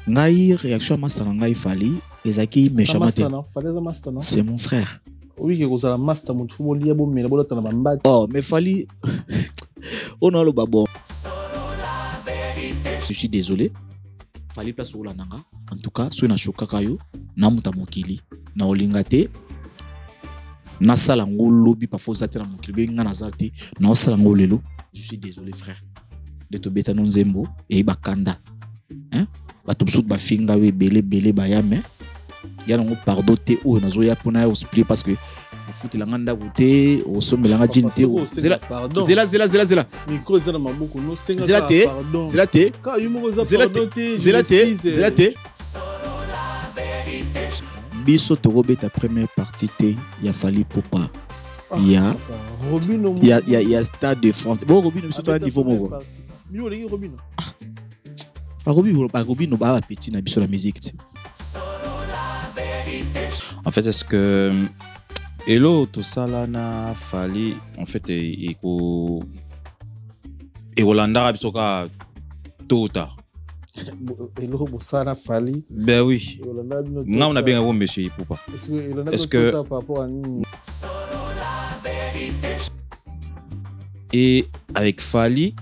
Ngai réaction master ngai fali ezaki méchamment. C'est mon frère. Oui, que vous avez master mon football lié bon mais la bamba. Oh, mais fali on a le babo. Je suis désolé. Fali place pour la nanga. En tout cas, sur na choka kayo na muta mokili na olingate na sala ngolobi parfois ça na mokili nga na zalti na sala ngolelo. Je suis désolé frère. De to beta non zembo et bakanda. Hein? Ba to sout ba finga we belé ba yame. Ya ngo pardon te o na zo ya pona o split parce que foot la nganda goûter au sommet la ngajin te o. Zela. Micro zela maboko no senga pardon. Zela te. Ka yumo za pardon te. Zela te. Biso to robeta première partie te ya fali popa. Il y a Stade de France. Bon, Robino, c'est toi niveau mon. Robino. Robino, bah petit na biso la musique. En fait, est-ce que Hello tout ça là na fali en fait et Rolanda bisoka tôt ou tard. Hello ça na fali. Ben oui. Non, on a bien un monsieur Ipopa. Est-ce que par rapport à nous? Et avec Fali,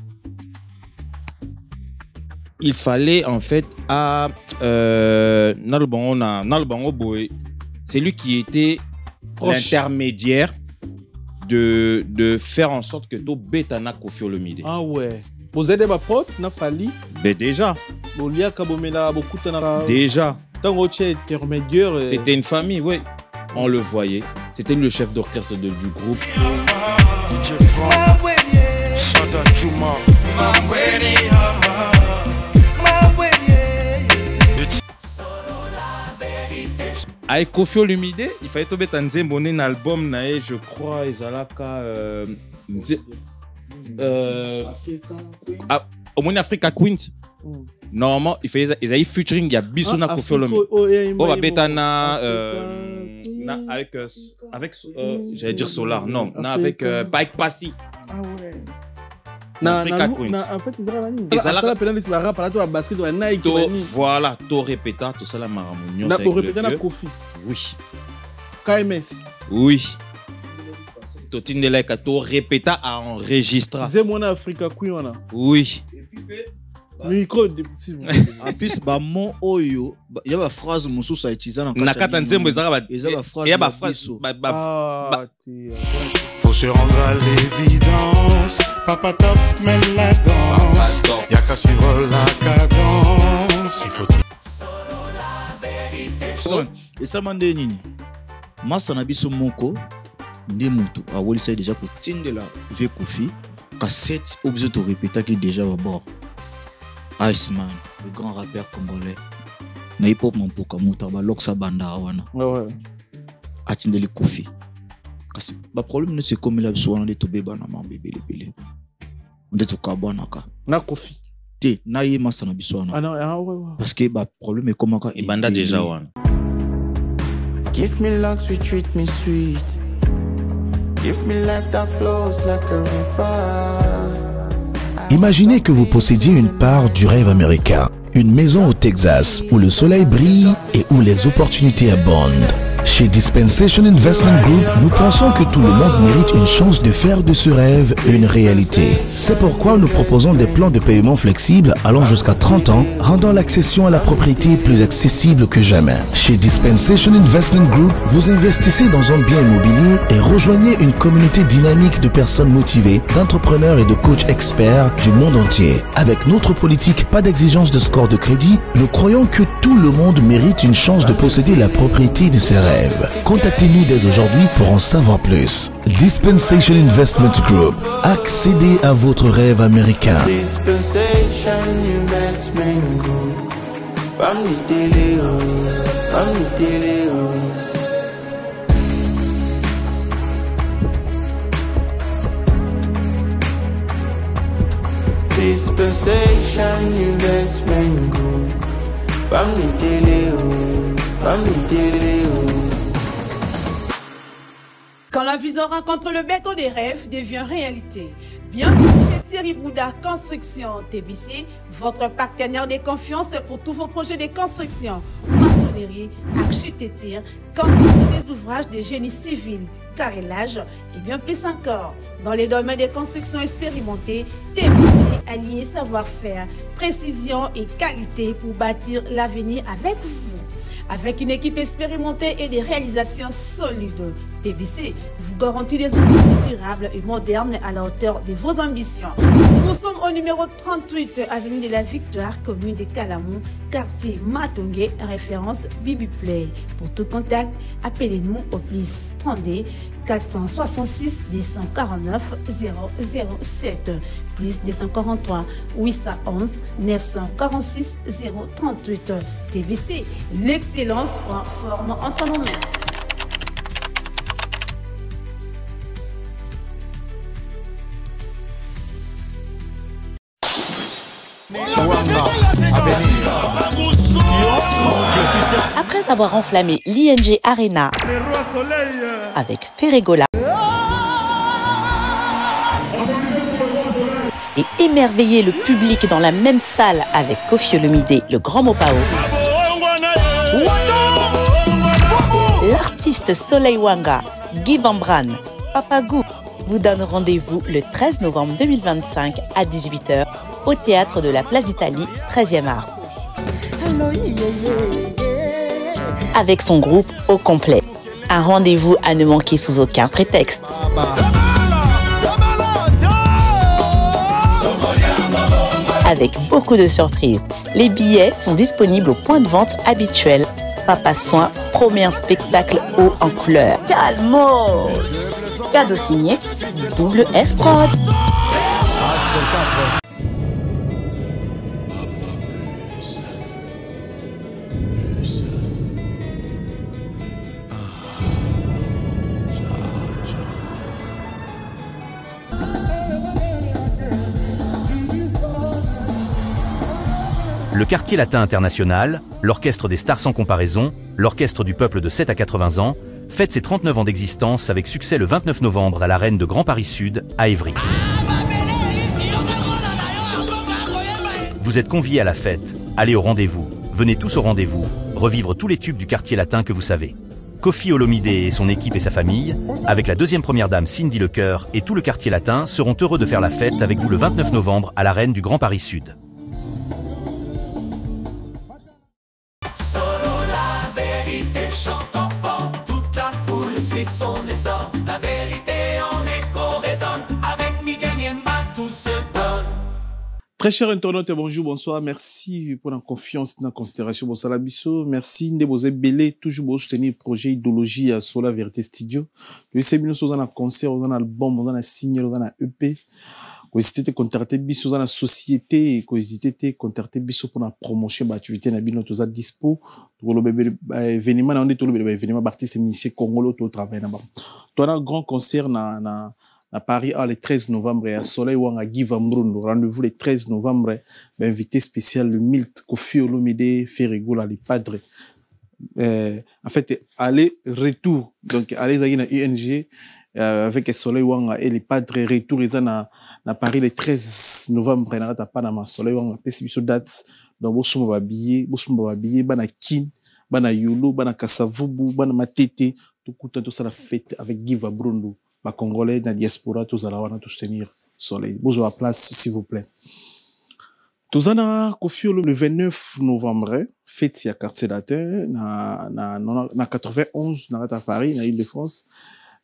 il fallait en fait à Nalbango Boy, c'est lui qui était l'intermédiaire de faire en sorte que tout Betana Kofi Olomide. Ah ouais. Vous avez des potes, na Fali? Ben déjà. Déjà. Intermédiaire. C'était une famille, oui. On le voyait. C'était le chef d'orchestre du groupe. Avec Kofi Olomide, il fallait tomber dans un album, je crois, Ezalaka. Au moins Africa Queens. Normalement, il fallait ils featuring, il y a Bissona Kofi Olomide. On va betana avec j'allais dire Solar, non, avec Pike Passy. Ah ouais. Africa Queens. En fait, voilà, to répéta, tout ça la maramounion. To répéta na Kofi. Oui. KMS. Oui. Totindeleka to répéta à enregistrer. Zemona Africa Queen. Oui. Micro de petit. En plus, bah mon oyo, il y a une phrase musu ça utilisé dans na kata nzembo ezaka il y a une phrase. Il y a une phrase. Faut se rendre à l'évidence. Papa top mais la danse. Y'a qu'à suivre la cadence. Il faut. Et ça m'a dit nini. Masa na biso moko ndi mutu a woli sai déjà ko tindela ve Kofi cassette objet to répéter qui déjà à bord. Iceman, le grand rappeur congolais. Na hip hop mampuka muta ba loksa banda wana. Ouais. Atindeli Kofi. Kasi ba problème ne c'est comme la biso wana de to beba na mambebe lebele. On de to kabana ka. Na Kofi. Te na ye masa na biso wana. Ah non, ah ouais. Parce que ba problème est comment ka et banda déjà wana. Give me luck, treat me sweet. Give me life that flows like a river. Imaginez que vous possédiez une part du rêve américain, une maison au Texas où le soleil brille et où les opportunités abondent. Chez Dispensation Investment Group, nous pensons que tout le monde mérite une chance de faire de ce rêve une réalité. C'est pourquoi nous proposons des plans de paiement flexibles allant jusqu'à 30 ans, rendant l'accession à la propriété plus accessible que jamais. Chez Dispensation Investment Group, vous investissez dans un bien immobilier et rejoignez une communauté dynamique de personnes motivées, d'entrepreneurs et de coachs experts du monde entier. Avec notre politique pas d'exigence de score de crédit, nous croyons que tout le monde mérite une chance de posséder la propriété de ses rêves. Contactez-nous dès aujourd'hui pour en savoir plus. Dispensation Investment Group. Accédez à votre rêve américain. Dispensation Investment Group. Dispensation Investment Group. Quand la vision rencontre le béton des rêves devient réalité. Bienvenue chez Thierry Bouda Construction TBC, votre partenaire de confiance pour tous vos projets de construction, maçonnerie, architecture, construction des ouvrages de génie civil, carrelage et bien plus encore. Dans les domaines de construction expérimentés, TBC allié savoir-faire, précision et qualité pour bâtir l'avenir avec vous. Avec une équipe expérimentée et des réalisations solides, TBC vous garantit des outils durables et modernes à la hauteur de vos ambitions. Nous sommes au numéro 38, avenue de la Victoire, commune de Calamou, quartier Matongé, référence Bibi Play. Pour tout contact, appelez-nous au plus 32 466 249 007 plus 243 811 946 038. TBC, l'excellence en forme entre nos mains. Après avoir enflammé l'ING Arena avec Ferregola et émerveillé le public dans la même salle avec Koffi Olomide, le Grand Mopao, l'artiste Soleil Wanga, Guy Van Bran, Papagou vous donne rendez-vous le 13 novembre 2025 à 18h au théâtre de la Place d'Italie, 13e art. Avec son groupe au complet. Un rendez-vous à ne manquer sous aucun prétexte. Avec beaucoup de surprises. Les billets sont disponibles au point de vente habituel. Papa Soin promet un spectacle haut en couleur. Calmos! Cadeau signé Double S Prod. Le Quartier Latin International, l'Orchestre des Stars sans comparaison, l'Orchestre du Peuple de 7 à 80 ans, fête ses 39 ans d'existence avec succès le 29 novembre à l'Arène de Grand Paris Sud, à Évry. Vous êtes conviés à la fête, allez au rendez-vous, venez tous au rendez-vous, revivre tous les tubes du Quartier Latin que vous savez. Koffi Olomide et son équipe et sa famille, avec la deuxième première dame Cindy Lecoeur et tout le Quartier Latin, seront heureux de faire la fête avec vous le 29 novembre à l'Arène du Grand Paris Sud. Son essor, la vérité en écho résonne, avec Miguel Niemba tout se donne. Très chers internautes, bonjour, bonsoir, merci pour la confiance dans la considération. Bonsoir Labisso, merci de vous belé, toujours pour soutenir le projet Idéologie à Sola Vérité Studio. Nous sommes dans un concert, dans un album, dans un single, dans un EP. Vous hésitez à contacter Bisso dans la société et vous hésitez à contacter Bisso pour la promotion de l'activité de Nabino tous à dispo. Pour le événement, on est tout le événement d'artistes musiciens congolais tout travail là-bas. Toi, un grand concert à Paris le 13 novembre et à Soleil Wanga Guy Van Bran. Rendez-vous le 13 novembre. Invité spécial le Milt Koffi Olomide Ferregola les padres. En fait, aller-retour. Donc, allez dans UNG. Avec Soleil Wanga et les padres retour ils na Paris le 13 novembre na ta Panama Soleil Wanga pesi biso date donc bosuma ba billet bana kin bana yolo bana kasavubu bana matete tout kuta tout ça la fête avec Guy Van Bran ba congolais na diaspora tous ala wana tout soutenir Soleil bonjour à place s'il vous plaît tous ana Koffi le 29 novembre fête ya quartier latin na 91 na ta Paris na Île-de-France.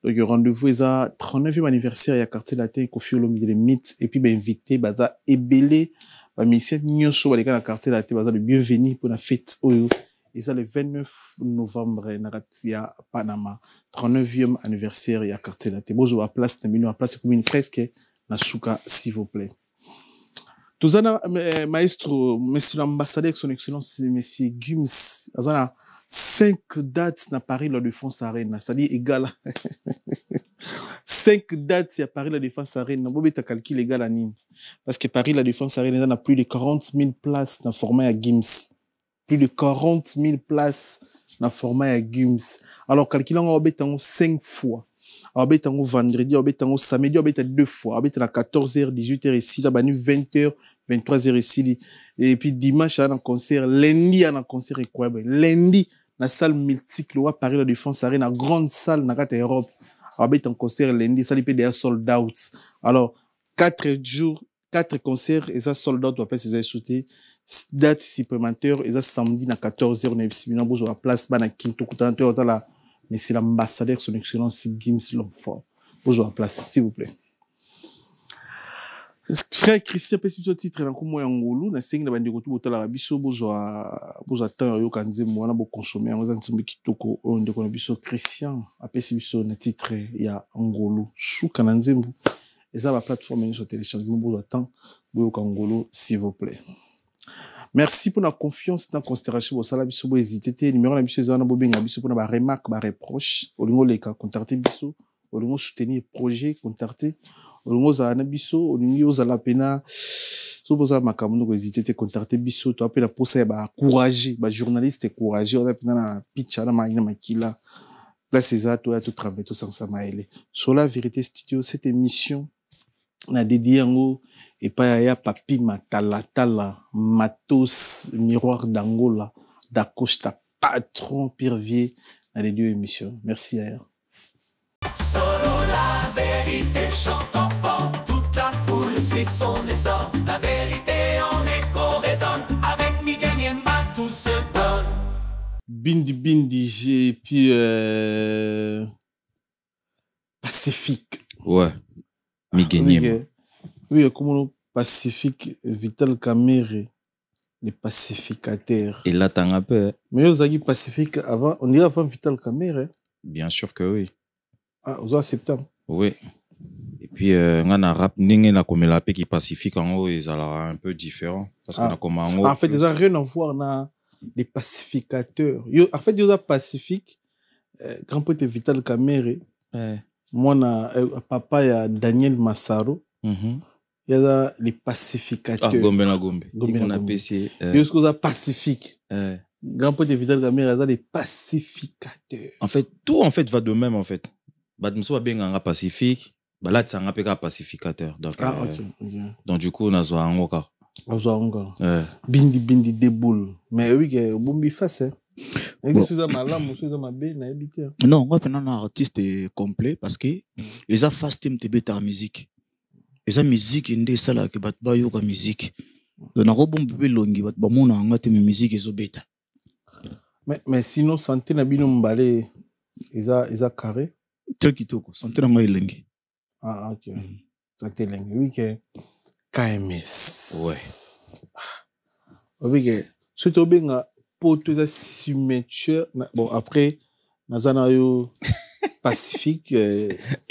Donc, rendez-vous, est à 39e anniversaire, il y a quartier latin, Koffi Olomide, les mythes, et puis, invité, baza, ebélé, musicien, nyonso, les gars, la quartier latin, baza, le bienvenu pour la fête, et ça, le 29 novembre, à Panama, 39e anniversaire, il y a quartier latin. Bonjour, à place, à place, comme une presque, na souka, s'il vous plaît. Tous maestro, monsieur l'ambassadeur, son excellence, monsieur Gums, azana, 5 dates na Paris la Défense Arena, c'est-à-dire égal 5 dates à Paris la Défense Arena, bon beta calcul égal à nini parce que Paris la Défense Arena a plus de 40 000 places dans format à Gims, plus de 40 000 places dans format à Gims. Alors calculons on beta 5 fois. abetango vendredi, abetango samedi, abeta 2 fois, abeta na 14h, 18h ici, là, bani 20h, 23h ici. Et puis dimanche, à un concert, lundi, à un concert incroyable. Lundi, la salle multiple, à Paris, la Défense Arena, la grande salle, dans la Europe. Abeta un concert lundi, ça, il peut déjà sold out. Alors, 4 jours, 4 concerts, et ça sold out, après, c'est sauté. Date supplémentaire, et ça samedi, à 14h, on est ici, on a place, bana Kinto, là. Mais c'est l'ambassadeur, son excellence, Gims Lomfort. Bonjour à place, s'il vous plaît. Frère Christian, peut-être ce titre, là, comme moi, en Ngolo, na sengi na bandi kotu botala biso, bonjour à temps, yo kanze, moi, na bo consommer, on a un petit kitoko, on de kono biso Christian, après si biso, na titre, il y a Ngolo, sous kananzembu. Et ça, la plateforme, sur téléchargement, bonjour à temps, bonjour Ngolo, s'il vous plaît. Merci pour la confiance dans la considération. Vous avez hésité. Numéro de biso zana bobenga biso pour na remarque, ba reproche. Olingo leka contacter biso. Olingo soutenir projet contacter. Olingo za na biso. Olingo za la pena. So boza makamuno ko hésité contacter biso. To apela pour ça ba encourager, ba journaliste encourager. On a pena na pitch na makila. Place ça to tout travail tout sans ça maele. Sur la vérité studio cette émission na dédié ngo et pas ya papi matala matos miroir d'Angola d'Acosta patron Pirvier dans les 2 émissions. Merci Aya. Solo la vérité chante enfant, toute la foule suit son essor. La vérité en écho résonne, avec Miguel Niemba tout se donne. Bindi et puis Pacifique. Ouais. Miguel Niemba. Oui, comme on Pacifique, Vital Kamere, les pacificateurs. Et là, t'en as peu. Mais vous avez Pacifique avant, on dirait avant Vital Kamere. Bien sûr que oui. Ah, aux septembre. Oui. Et puis, on a rap, n'ingé na comme la paix qui pacifique en haut, ils ont un peu différent. Parce qu'on a comme en haut. En fait, ils n'ont rien à voir dans les pacificateurs. En fait, ils ont Pacifique, grand poète Vital Kamere. Moi, papa, il y a Daniel Massaro. Il y a les pacificateurs. Ah, Gombe na Gombe. On a PC. Il y a ce qu'on a pacifique. Grand poète Vital Kamere, il y a les pacificateurs. En fait, tout en fait va de même en fait. Badmso va bien en pacifique. Là, tu as un pacificateur. Donc, donc du coup, on a zo angoka. Bindi déboule. Mais oui, bombi face. Non, on va un artiste complet parce que les a fast team te bêta musique. Les a musique inde sala que bat ba yo ka musique. Donc on a bon bébé longi bat ba mona nga te musique ezo bêta. Mais sinon santé na bino mbale eza carré. Tel kitoko santé na ngai lengi. Ah OK. Santé lengi. Oui que KMS. Ouais. Oui que surtout benga pour tout ça cimetière. Bon après nazana yo Pacifique.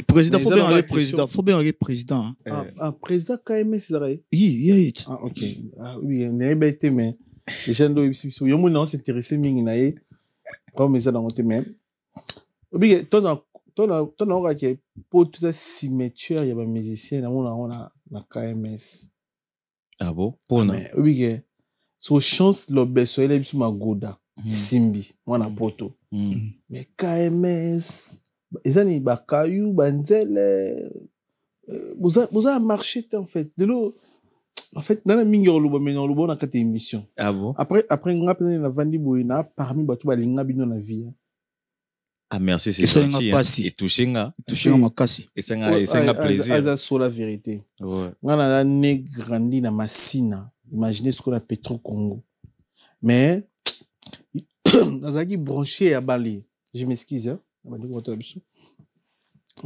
Président, faut bien aller président. Faut bien aller président. Un président KMS, c'est vrai. Oui. Ah, ok. Ah, oui, on est bête, mais les gens doivent s'intéresser, mais ils n'ont pas mis ça dans notre même. Oui, ton aura qui est pour tout ça cimetière, il y a un musicien, on a KMS. Ah bon? Pour nous. Oui, so chance l'obéissance, il est ma goda. Simbi, moi na poto. Mais KMS. Ils ont bakayou banzele vous a marché en fait de l'eau en fait dans la mingi olobo mais on lobo na kati émission. Ah bon? Après on a pris na vandi boina parmi batu balinga bino na vie. Ah merci, c'est gentil. Et touché nga makasi. Et c'est un plaisir. Aza sur la vérité. Ouais. On a né grandi na Massina. Imaginez ce qu'on a Petro Congo. Mais nazaki branché à Bali. Je m'excuse hein. On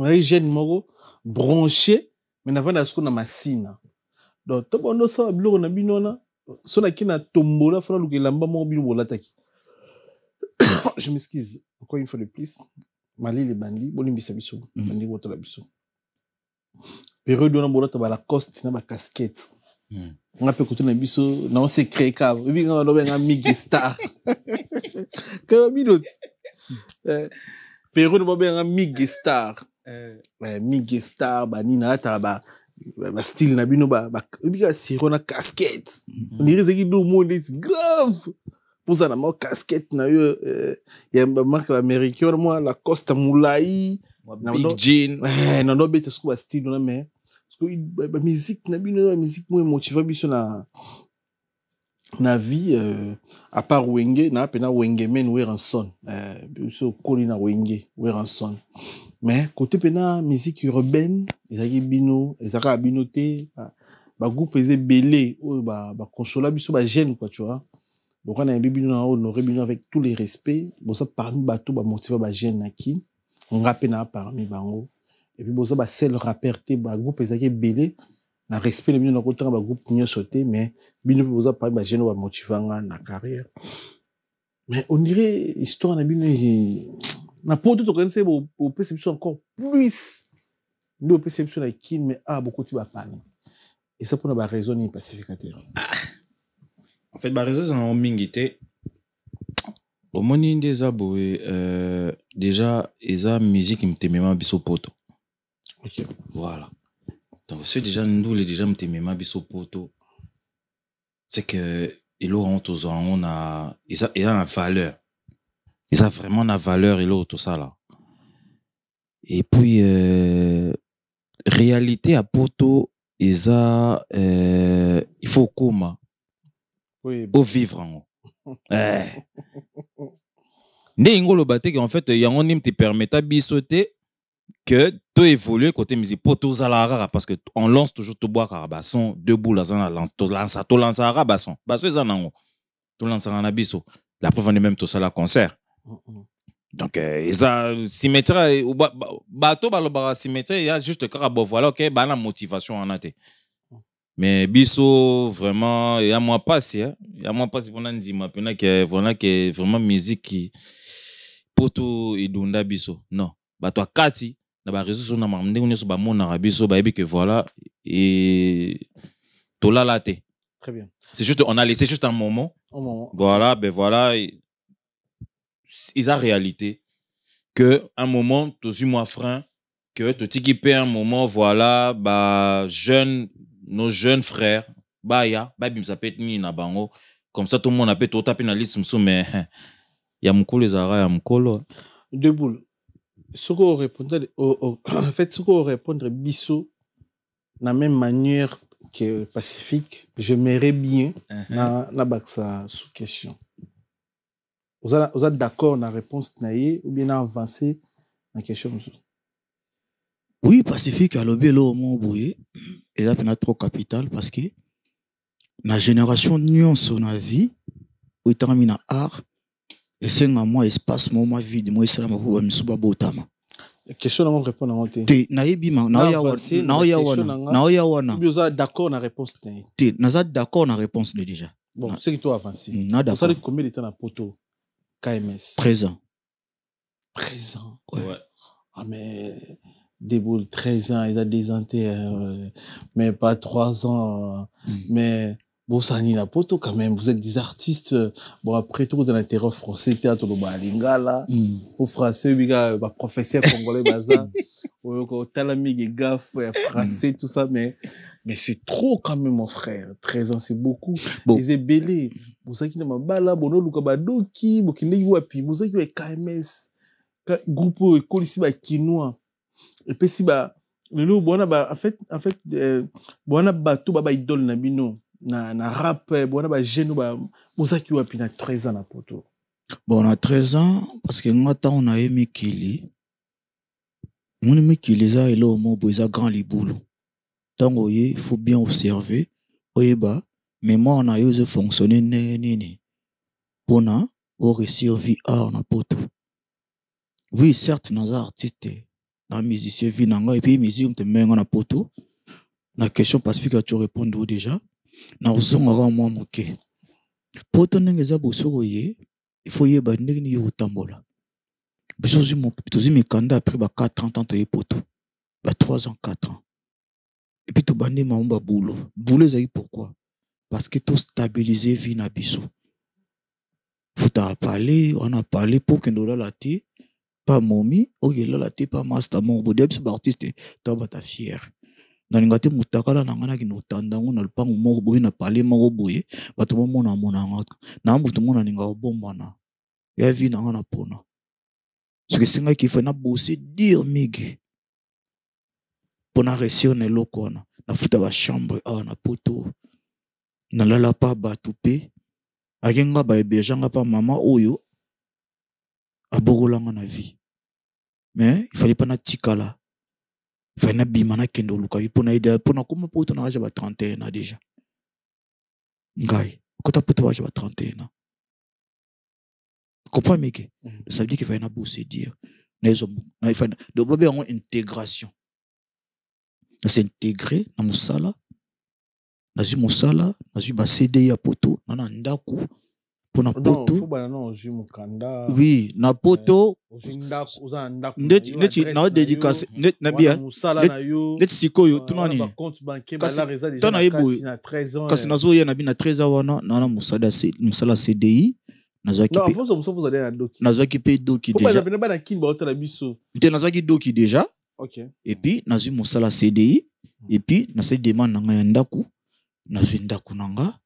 a eu jeune moro branché mais n'avant la ce na Massina. Donc to bono ça bilo na binona so na kina tombola fera lukelamba mo bino bolataki. Je m'excuse encore une fois de plus. Mali les bandits bolimbisa biso bandi botola biso. Période on a bolata ba la coste na ba casquette. On a pu écouter na biso na on s'est créé cave. Et puis on a Miguel Star. Comme minute. Période on a Miguel Star. Miguel Star ba nina ta ba style na bino ba et puis c'est on a casquette. On dirait que do monde grave. Vous avez une casquette, il y a une marque américaine, moi, la Costa Moulai. Big Jean. Ouais, non, non, c'est ce que style, mais. La musique, la musique, moi, motive, na vie, à part Wenge, na pena Wenge men, Weranson. So, Colina Wenge, Weranson. Mais, côté pena, musique urbaine, ils ont bino, ils ont binoté, groupe, ils ont belé, consola, biso, gêne, quoi, tu vois. Donc, on a un bébé, on aurait bino avec tous les respects. Bon, ça, parmi bateau, motivé, gêne, naki. On rappelle parmi bango. Et puis, bon, ça, c'est le rappeur, groupe, ils ont belé. Na respect, les bino, na côté, groupe, n'y a sauté, mais, bino, bon, ça, parmi gêne, motivé, na carrière. Mais, on dirait, histoire, na bino, na poto to connaissez au perception encore plus de perception avec qui mais beaucoup de panne et ça pour la raison ni pacificateur en fait la raison c'est en mingité au moni des aboé déjà eza musique mtemema biso poto. OK, voilà, donc c'est déjà nous les déjà mtemema biso poto, c'est que il aura on a il a une valeur. Ils ont vraiment la valeur et l'autre, tout ça là. Et puis, réalité à Poto, ils ont, il faut comment? Oui. Pour vivre en haut. N'ingolo baté en fait, il y a un te permet à bisoter que tu évolues côté musique Poto zalara parce que on lance toujours tout bois carabasson, deux boules à zana lance, tout lance à rabasson. Parce que zanango, tout lance à rabisso. La preuve on est même tout ça là concert. Donc, ils ont symétrie, bateau, symétrie, il y a juste que voilà, ok, la motivation en a été. Mais biso, vraiment, il y a moins passé, il y a moins passé, on a dit, maintenant que vraiment musique qui, poto et dunda biso. Non, toi, Kati, na ba réseau sur na mamde, on est sur ba mon arabiso, ba que voilà, et tout là, là, très bien. C'est juste, on a laissé juste un moment. Voilà, ben voilà. Ils ont réalité que un moment tu moi frein que tu t'équipes un moment voilà nos jeunes frères ya bim ça peut être ni na bango comme ça tout le monde a peut tout taper na liste mais ya mukolo zara ya mukolo deux boules ce qu'on répondre en fait ce qu'on répondre biso na même manière que Pacifique je m'aimerais bien na baksa sous question. Vous êtes d'accord dans la réponse naïe ou bien avancé dans la question? Oui, Pacifique a lobé là au moins bouillé. Et là, il y a trop capital parce que la génération nuance dans la vie, où il termine art, et c'est un moi espace, moment vide, moi, c'est la maman, je suis pas beau tama. Question à répondre à mon thé. Naïbima, naïawana. Vous êtes d'accord dans la réponse naïe? Vous êtes d'accord dans la réponse déjà. Bon, c'est que tu as avancé. Vous savez combien de temps dans poto? KMS. 13 ans. 13 ans. Ouais. Ah, mais, des boules, 13 ans, ils ont des antennes, mais pas 3 ans. Mais, bon, ça n'y a pas tout quand même. Vous êtes des artistes, bon, après tout, dans l'intérieur français, théâtre, le balingala, au français, professeur congolais, baza, au talami, gaffe, français, tout ça, mais c'est trop quand même, mon frère. 13 ans, c'est beaucoup. Bon. Les ébélés. Bosaki na mabala bono luka badoki bokilei wapi bosaki wa KMS groupe kolisi ba kinois et puis si ba lelo bona ba en fait bona bato ba idole na bino na rap bona ba jeune ba bosaki wapi na 13 ans na poto. Bon, on a 13 ans parce que ngata on a aimé Kili mon aimé Kili ça et là au moins boisa grand les boulots tant il faut bien observer oyeba. Mais moi, on a eu fonctionner pour réussir vie art na poto. Oui, certes, nous artistes, nous musiciens, vie nanga et puis musique te met na poto. La question pacifique tu répondre déjà. Na uzonga moi moké. Poto n'engeza bosoye, il faut y ba ndeni yo tambola. Bisozi mi kanda après ba 4 ans te poto. Ba 3 ans 4 ans. Et puis to bandi maomba boulot. Boulot ça pourquoi? Parce que tout stabiliser vie na biso. Faut parler, on a parlé pour que nous la té pas momi, ok là la té pas master mon beau début artiste toi ta fier. nalinga te mutakala na ngana kino tandango na lupango moko boye na pale moko boye bato mona na mutu mona ninga obombana ya vi na ngana pona ce que singa ki fa na bosser dire migi pona réussir eloko wana na futa ba chambre na poto na lala pa bato pe akenga ba ebejanga pa mama oyo abogolanga na vie mais il fallait pas na tikala il fallait na bimana kendo luka pona ida pona kuma poto na ba 31 ans déjà ngai kota poto ba 31 ans comprends meke ça veut dire qu'il fallait na bosser dire na il fallait de bobe en intégration na s'intégrer na musala na musala na ba CD ya poto na ndaku pona poto oui na poto neti na dédicace na bia neti sikoyo tunani tana yebo kasi nazo ya na bina 13 ans wana na musala CDI nazaki pe doki déjà et puis nazu musala CDI et puis na se demande na ya ndaku nazu ndaku nanga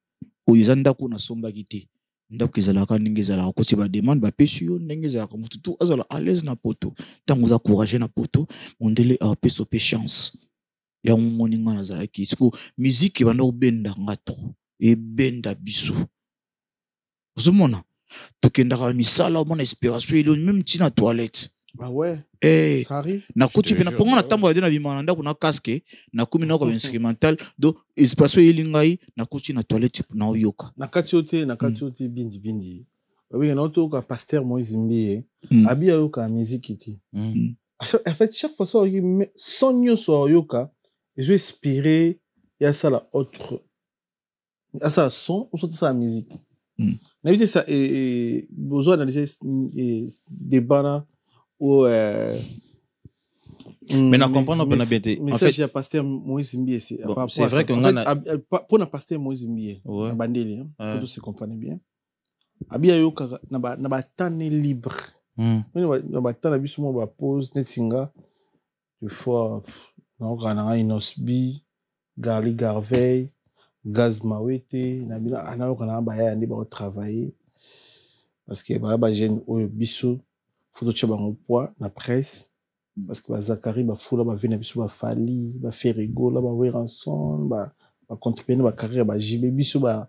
oyo ndaku na sombaki te ndaku ezalaka ndenge ezalaka kosi ba demande ba pesi yo ndenge ezalaka mutu tu azala à l'aise na poto tango za courager na poto mondele a peso pe chance ya moninga nazalaki siko musique banda obenda ngato e benda biso ozomona tokendaka misala mona inspiration ile même tina toilette ah ouais ça arrive na kuti pena ponga na tambo ya na bimana ndako na casque na kumi na ko instrumental do inspiration ile ngai na kuti na toilette na oyoka na kati yote bindi oui na auto ka pasteur Moïse Mbie abi yoka musique ti en fait chaque fois ça sonyo so yoka je vais inspirer ya ça la autre à ça son ou ça la musique na vite ça besoin d'analyser débat ou mais na comprendre pas na bien en fait j'ai pasteur Moïse Mbie c'est vrai que pour na pasteur Moïse Mbie na bandeli pour tout se comprendre bien abia yoka na ba temps libre na ba temps na biso mo ba pause netsinga des fois na kana inosbi Garli Garveil Gaz Mawete na bila na kana ba ya ndi ba travailler parce que ba jeune o biso faut que bango poids na presse parce que ba Zakari ba fula ba vena biso ba Fali ba Ferrigo la ba Weranson ba contribuer ba carrière ba JB biso ba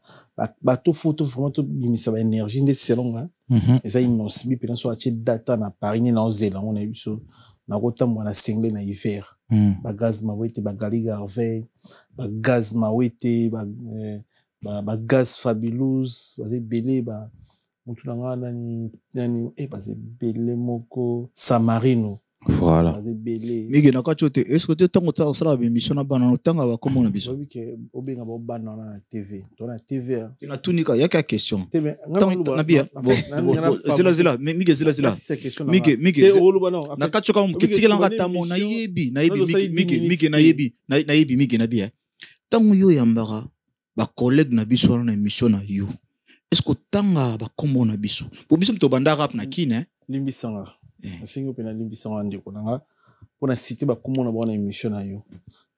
to photo vraiment to bimisa ba énergie ndé selonga et ça inosbi pe na so atie data na Paris na Zela on a biso na kotambo na single na hiver ba Gaz Mawete ba Garli Garveil ba Gaz Mawete ba Gaz Fabulous ba belé ba mutu na nani ba belé moko Samarino voilà ba belé mige na kachote est-ce que tu tango ta osala ba émission na bana no tanga ba komona biso oui que obenga ba bana na TV to na TV na tunika ya ka question na bia zela mige zela mige na kachoka mkitikela ngata mo na yebi mige na yebi mige na bia tango yo yambara ba collègue na biso na émission na yo est-ce que tanga ba kombo na biso po biso to banda rap na kine limbisanga asingo pena limbisanga ndeko nanga pona citer ba kombo na bona émission na yo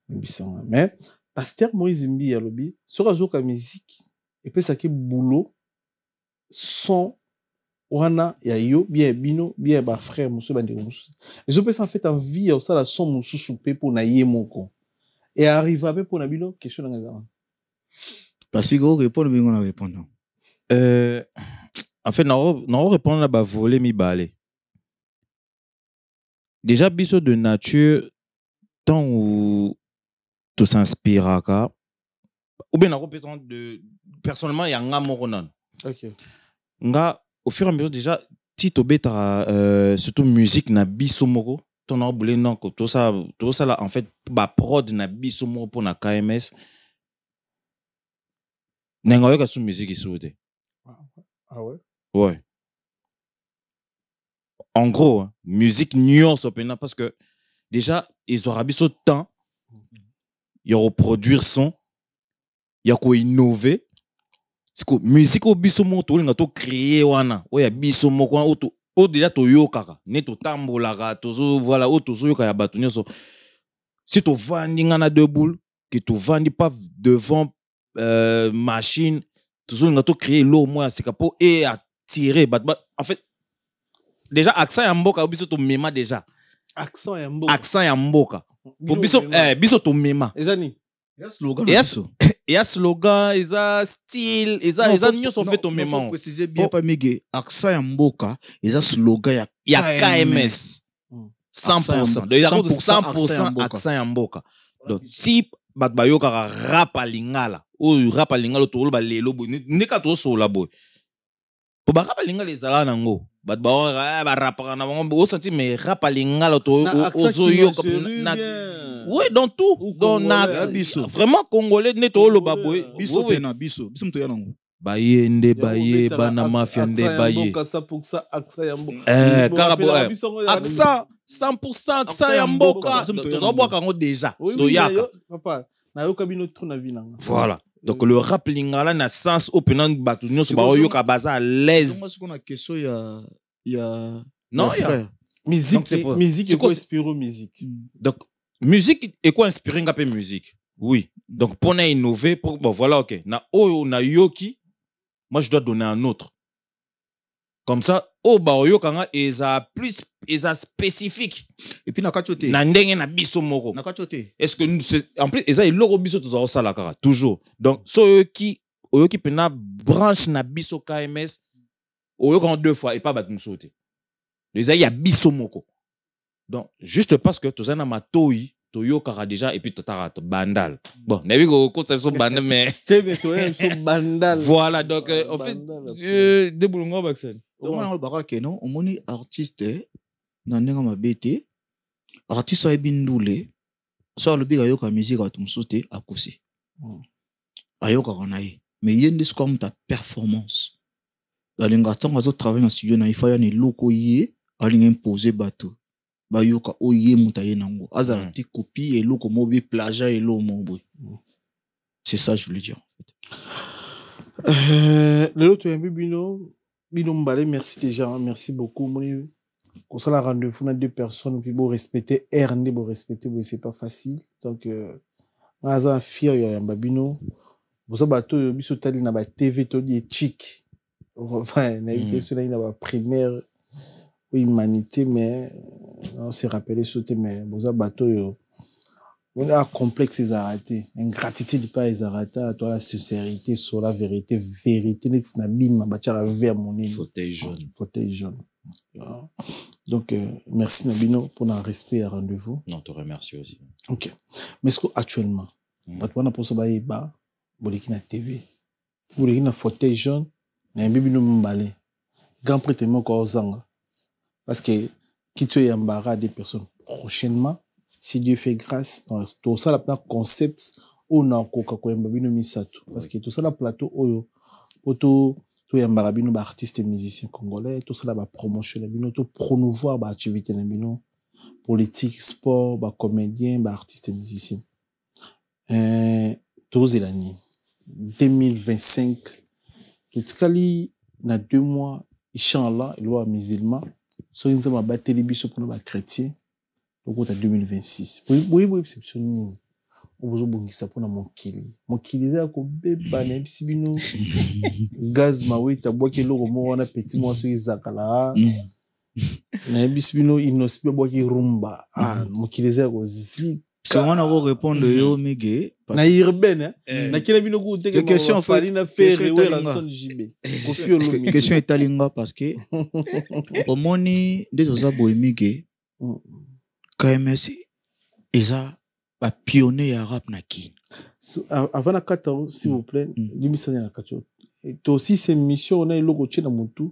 limbisanga mais pasteur Moïse Mbie ya lobi soka zoka musique et puis ça ki boulot son wana ya yo bien bino bien ba frère musu ba ndeko musu et je pense en fait en vie ça la son musu souper pour na yemoko et arrive avec pour na bino question na ngala parce que go répondre bingo na répondre en fait non répondre là ba voler mi balé déjà biso de nature tant où tout s'inspire ka ou bien na représentant de personnellement ya nga moko non OK nga au fur et à mesure déjà tito beta surtout musique na biso moko ton a boulé non que tout ça là en fait ba prod na biso moko pour na KMS nenga yoka sous musique isoute ah ouais ouais en gros hein, musique nuance opena parce que déjà ils aura biso temps il reproduire son il y a quoi innover c'est que musique au biso moko to to créer wana o ya biso moko o déjà to yokaka ne to tambolaka tozo voilà o tozo yoka ya bato nyonso Si tu vends à deux boules, que tu vends pas devant machine, tu as créé l'eau moins c'est capot et attirer. En fait, déjà, accent et mboka, tu mema déjà. Accent et mboka. Accent et mboka. Pour biso tu mema. Ezani. Il y a slogan. Il y a slogan, il y a style, il y a nion sont fait au même moment. Il faut préciser bien pas migué. Accent et mboka, il y a slogan, il y a KMS. 100%. Il y a 100% accent et mboka. Donc si batbayo ka rap à lingala, ou rap à lingala to ba lelo bo, ne ka to so la boy. Pour ba rap à lingala ezala nango. Batbayo ba rap na bango, o senti mais rap à lingala to ozoyo comme oui, dans tout. Dans vraiment congolais net au lo baboy. Biso pena biso. Biso mto yanango. Baye nde baye bana mafia nde baye. Carabo. Accent 100% accent ya mboka. Tozoboa kango déjà. Toyaka. Papa, na yo kabino trop na vie nanga. Voilà. Donc le rap lingala na sens open batu nyoso ba oyo ka baza à l'aise. Moi ce qu'on a question il y a non, frère. Musique c'est quoi inspiré musique. Donc musique est quoi inspiré ngapé musique. Oui. Donc pour na innover pour bon voilà OK. Na o na yoki, moi je dois donner un autre. Comme ça o ba oyo kanga eza plus eza spécifique. Et puis na kachote. Na ndenge na biso moko. Na kachote. Est-ce que en plus eza iloko biso to za sala kara toujours. Donc so qui oyo ki pena branche na biso KMS oyo kanga deux fois et pas bat musote. Les y a biso moko. Donc, juste parce que tu as un matoi, tu as déjà, et puis tu as bandal. Bon, on a vu que tu as bandal, mais. Voilà, donc, en fait, déboulons, Baxel. Donc, on a dit non, on est artiste, dans le BT, artiste a bindoulé, soit le big ayoka musique à ton sauté à couser. Ayoka ranaï. Mais il y a une comme ta performance. Dans l'ingatan, on a travaillé dans le studio, il faut y aller loko yé, aller imposer bateau. Bayoka oye mutaye nango azala ti copie et loko mobi plagiat et lo mobo. C'est ça je voulais dire en fait. Le lot un peu bino mbale, merci déjà, merci beaucoup moni ko sala rendez-vous na deux personnes puis bon respecter RND bon respecter c'est pas facile donc aza fier ya mbabino bozo bato biso tali na ba TV to di chic enfin na été sur na ba primaire humanité mais on s'est rappelé sauter mais boza bateau yo on a complexe les arrêtés ingratitude pas les arrêtés à toi la sincérité sur la vérité net na bim bachara vers mon fauteuil jaune donc merci Nabino pour un respect et rendez-vous. Non, te remercie aussi. OK, mais est-ce que actuellement bato na poso ba yeba boleki na TV boleki na fauteuil jaune na bibino mbale grand prêtre moko ozanga. Parce que qui tu es embarras des personnes prochainement, si Dieu fait grâce, dans tout ça, la concept, on a coca bino misato. Parce que tout ça, la plateau, oyo, tout embarras bino artistes et musiciens congolais, tout ça, la promotion, bino, tout promouvoir, activité, bino, politique, sport, comédien, artistes et musiciens. Tout c'est l'année. 2025, tout ce na 2 mois, Inch'Allah, loi musulman, so ils ont battu les biso pour les chrétiens donc en 2026 oui exception on vous obongisa pour na mokili za ko beba na bisibino gaz mawe tabwaki loko mo wana petit mo so izakala na bisibino inospe bwaki rumba mokili za ko zi so on a répondre yo mige na urbaine na kila bino ko teke question fali na faire la son JB question est talinga parce que au moni des osa boimige KMS eza ba pionnier ya rap na ki avant la 14 s'il vous plaît dimisanya na 14 to aussi c'est mission on a logo tchena mutu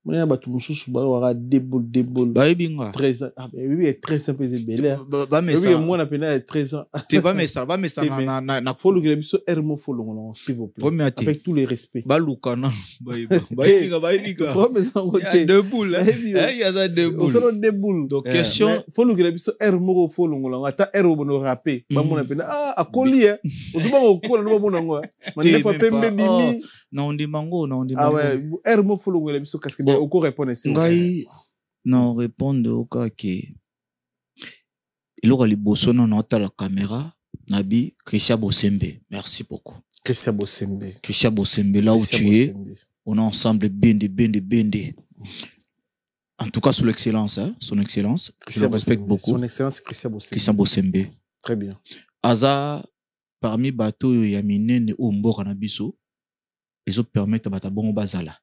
on a batu mususu ba wara deboul ba ebinga 13 ans oui est très simple c'est bel ba mesa oui moi na pena 13 ans tu ba mesa na follow que biso hermo follow s'il vous plaît avec tous les respects ba lukana ba ebinga deboul il y a ça deboul on a deboul donc question follow que biso hermo follow ngolo ata hermo bono rapper ba mona pena akoli ozuba ngokola no mona ngo mande fa pembe bimi na ondi mango ah ouais hermo follow ngolo biso parce que on répondre ngai non répondre au cas que Il aura les bossons dans la caméra. Nabi Christian Bosembe. Merci beaucoup. Christian Bosembe. Christian Bosembe, là où tu es, on est ensemble, bende. En tout cas, sous l'excellence, hein, son excellence. Je le respecte beaucoup. Son excellence, Christian Bosembe. Christian Bosembe. Très bien. Aza, parmi bateau Yaminene ou Mbora Nabiso, ils ont permis de battre bon bazala.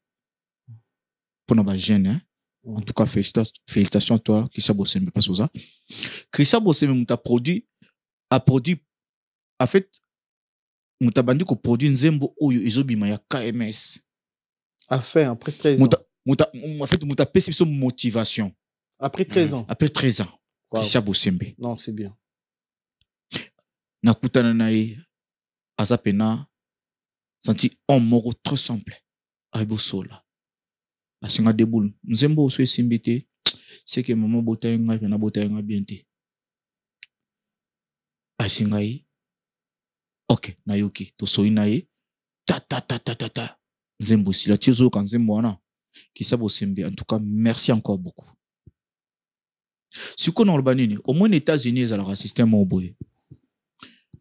Pour nos jeunes, hein. En tout cas, félicitations à toi, Christian Bosembe, parce que ça. Christian Bosembe a produit, en fait, Moutabandi ko produit Nzembo Oyo Izobima ya KMS. Enfin, après 13 ans. En fait, Mouta pèse son motivation. Après 13 ans. Après 13 ans. Wow. Christian Bosembe. Non, c'est bien. Nakutana nae Azapena senti un moro très simple. Aibo sola. Asinga deboul. Nzembo Oso Simbite. C'est que maman botayenga vena botayenga biente. Asingai. Ok, Nayoki, to soinaye, ta. Nzembo, si la tizo kan Nzembo wana, Christian Bosembe, en tout cas, merci encore beaucoup. Si on a le au moins les États-Unis, ils ont un système au boy.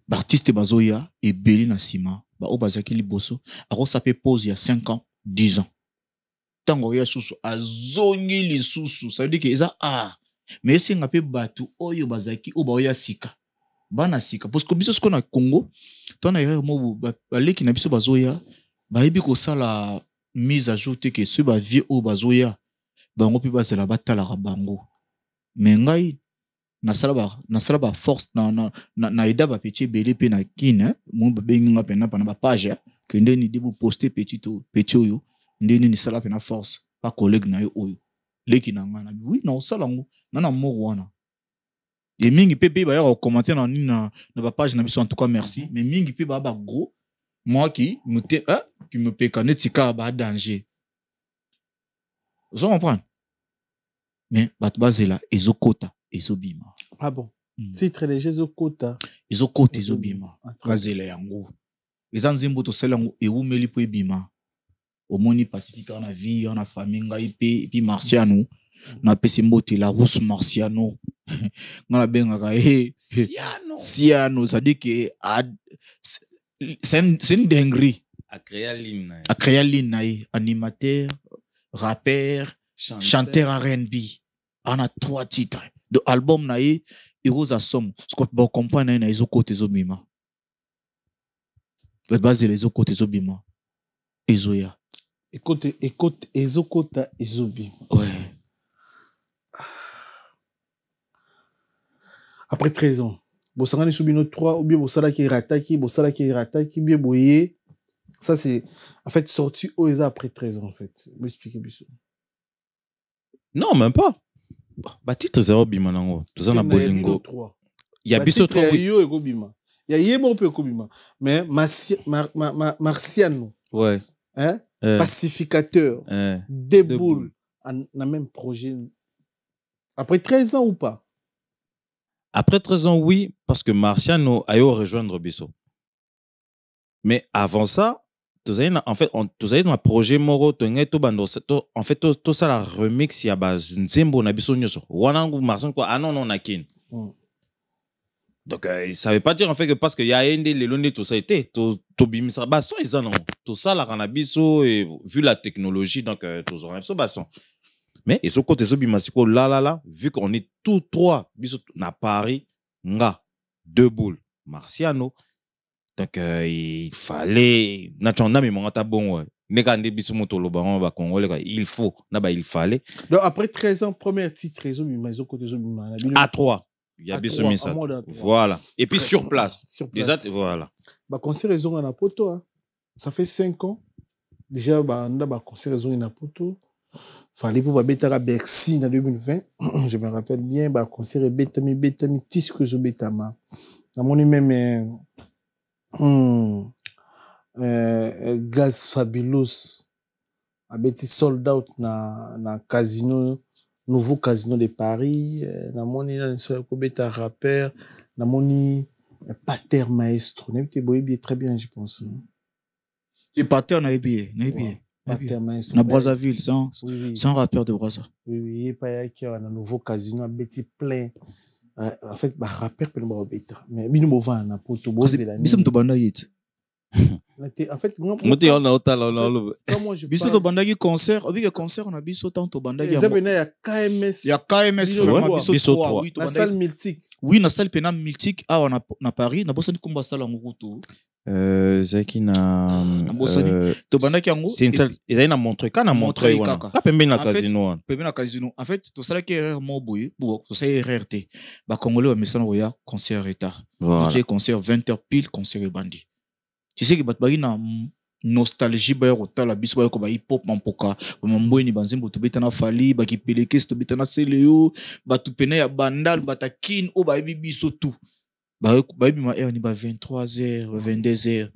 L'artiste Bazoya et Béli Nassima, au Bazaki Liboso, a sapé pause il y a 5 ans, 10 ans. Tant qu'on y a sous, a zongi les sous, ça veut dire qu'ils ont mais si on a fait Batu, Oyo Bazaki, ou Baoya Sika. Bana sika parce que biso skona Congo to na yere mo baleki na biso bazoya ba yebi ko sala mise à jour te que ce ba vie o bazoya bango pi bazela batala ka bango mais ngai na sala ba force na ida ba petit belé pe na kine mo ba bengi nga pena na ba page que ndeni dibu poster petit oyo ndeni ni sala pe na force pas collègue na yo oyo leki na nga na oui na sala ngo na mo wana. Et mingi pepe ba ya commenter na ba page na biso en tout cas merci mais mingi pe ba gros moi qui me pécane tika ba danger. Vous comprenez? Mais bat bazela ezokota ezobima. Ah bon. Titre léger ezokota ezobima. Bazela yango. Eza nzembo to sala yango eumeli po ebima. Omoni pacifique na vie na famille ngai pe Marciano na pesi mbote la rousse Marciano. Ngala benga Siano, ça dit que c'est une dinguerie. Akrealine, animateur, rappeur, chanteur R&B. On a 3 titres. De album naïe, Heroes à Somme. Ce qu'on peut comprendre, na izo côté zobima. Le base les autres côté zobima. Ezoya. Écoute, ezokota ezobima. Ouais. Après 13 ans, Bossangani Soubino 3, ou bien Bossala qui rataki, bien boyé. Ça, c'est, en fait, sorti au ESA après 13 ans, en fait. M'expliquez, Bissou. Non, même pas. Bah, titre 0 bima nango. Tout ça, na bolingo. Il y a Bissou 3. Il y a yo bima. Il y a yemo peu bima. Mais, Marciano. Ouais. Hein? Pacificateur. Déboule. On a même projet. Après 13 ans ou pas? Après 13 ans, oui, parce que Marciano a eu rejoindre Bisso. Mais avant ça, en fait, tu as un projet moro, en fait, tout ça la remix, il y a Nzembo na Bisso nyoso. Wanangu Marciano quoi, ah non, nakin. Donc, ça veut pas dire en fait que parce qu'il y a un des lélonés, tout ça était, tout bimisa, bah, ça, ils en ont. Tout ça, la cannabis, et vu la technologie, donc, tout ça, bah, ça. Mais et ce côté Zobimasiko là vu qu'on est tous 3 na Paris nga 2 boules Marciano donc il fallait natona mais mon ta bon ouais nekande biso moto lo bango ba congolais il faut na ba il fallait donc après 13 ans premier titre Zobima côté Zobima à 3 il y a biso ça voilà et puis sur place les autres voilà ba concert raison na poto hein. Ça fait 5 ans déjà ba nda ba concert raison na poto. Fallait pour Betara Bercy en 2020, je me rappelle bien, bah, concert Betami, Tisque zo Betama. Dans mon même, Gaz Fabulous, a Betty sold out na casino, nouveau casino de Paris, dans mon Beta rappeur, dans mon Pater Maestro, n'était bien très bien, je pense. C'est Pater n'a bien. Na Brazzaville, c'est un rappeur de Brazza. Oui, il y a un nouveau casino, un petit plein. en fait ba rappeur pe ba beta mais bino bova na poto bozela biso mto banda yit en fait muti on a otala comment je biso to banda ki concert obi ke concert on a biso tant to banda ki ya KMS ya KMS vraiment biso 3 oui to na banda salle multique oui na salle pena multique ah na Paris na bossa ni komba salle nguto zaki na to banda ki yango c'est une salle ils na montré kana montré wana ka pembe na casino pembe na casino en fait to sala ki erreur mo boye bo to sala erreur te ba congolais ba mesana roya concert retard tu concert 20h pile concert bandi tu sais que batbagi na nostalgie ba yo tala biso ba yo ko ba hip hop mampoka ba mbweni banzimbo to betana fali ba kipeleke to betana seleo ba tu pena ya bandal batakin o ba biso tout ba bi ma ni ba 23h 22h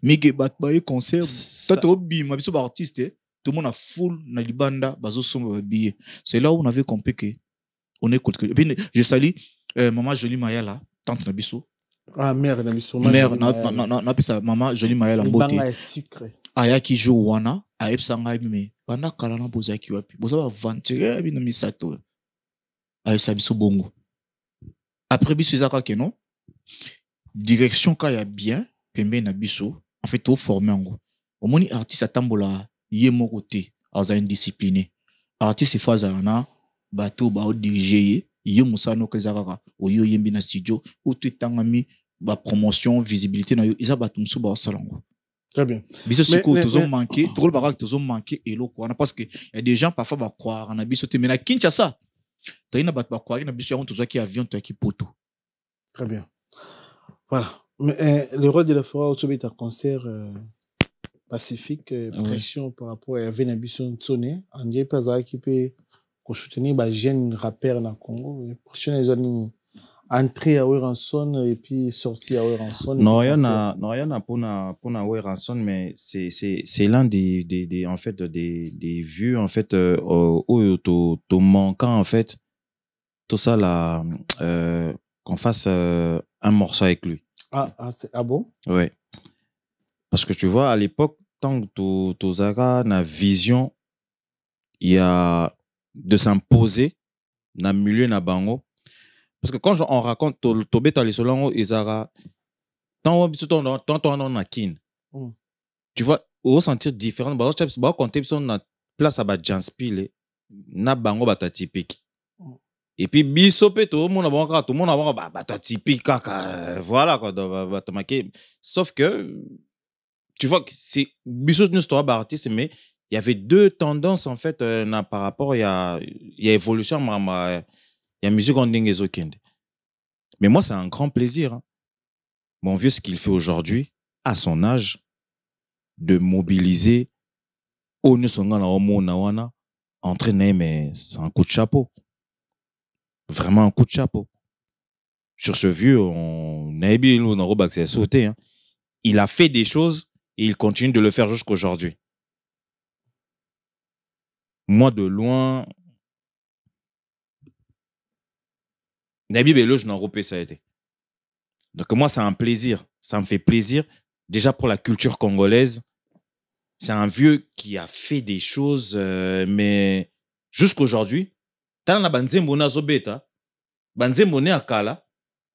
mike batbagi concert tato bi ma biso ba artiste tout le monde a full na libanda bazo somba ba billet c'est là où on avait compris que on écoute que puis je salue maman Jolie Maya là tante na biso. Ah, mère na biso. Mère na pesa maman Jolie Maya la mbote. Banga sucre. Aya ki jo wana, aepsa ngai me. Bana kala na bozaki wapi. Boza ba aventurer bi na misato. Aepsa biso bongo. Après biso ezaka ke non. Direction ka ya bien, pembe na biso. En fait, to former ngo. Omoni artiste atambola ye moko te, aza indiscipliné. Artiste faza na bato ba o diriger yo musano kezaka oyo yembi na studio ou tu tangami ba promotion visibilité na yo isa bato musu ba salango. Très bien. Biso siko tozo manquer, trop le barak tozo manquer et loko na parce que y a des gens parfois ba croire na biso te mena Kinshasa. Toina bato ba croire na biso ya tozo ki avion to ki poto. Très bien. Voilà. Mais le rôle de la forêt au un concert pacifique, pression par rapport à Venabiso Tsone, on dirait pas ça qui peut soutenir les jeunes rappeurs dans le Congo. Pression les années entrer à Weranson et puis sortir à Weranson. Non, il y en a pour Weranson, mais c'est l'un des en fait des vues en fait où tu manquant en fait tout ça là qu'on fasse un morceau avec lui. Ah bon? Oui. Parce que tu vois, à l'époque, tant que tu as une vision, il y a de s'imposer dans le milieu na bango. Parce que quand on raconte Tobé Talisolango, Izara, tant on a kin. Tu vois, au sentir différent, bah, quand tu as place à Janspile, na bango bata typique. Et puis bisope tout le monde a typique voilà quoi sauf que tu vois que c'est biso une histoire d'artiste mais il y avait deux tendances en fait par rapport il y a évolution il y a musique en dingue mais moi c'est un grand plaisir hein. Mon vieux ce qu'il fait aujourd'hui à son âge de mobiliser au songa na omona wana entraîner mais c'est un coup de chapeau. Vraiment un coup de chapeau. Sur ce vieux, hein. Il a fait des choses et il continue de le faire jusqu'aujourd'hui. Moi, de loin, Nabi Bello, je n'en repais ça a été. Donc moi, c'est un plaisir. Ça me fait plaisir. Déjà pour la culture congolaise, c'est un vieux qui a fait des choses, mais jusqu'aujourd'hui, tala na banzembo na zobeta banzembo ne akala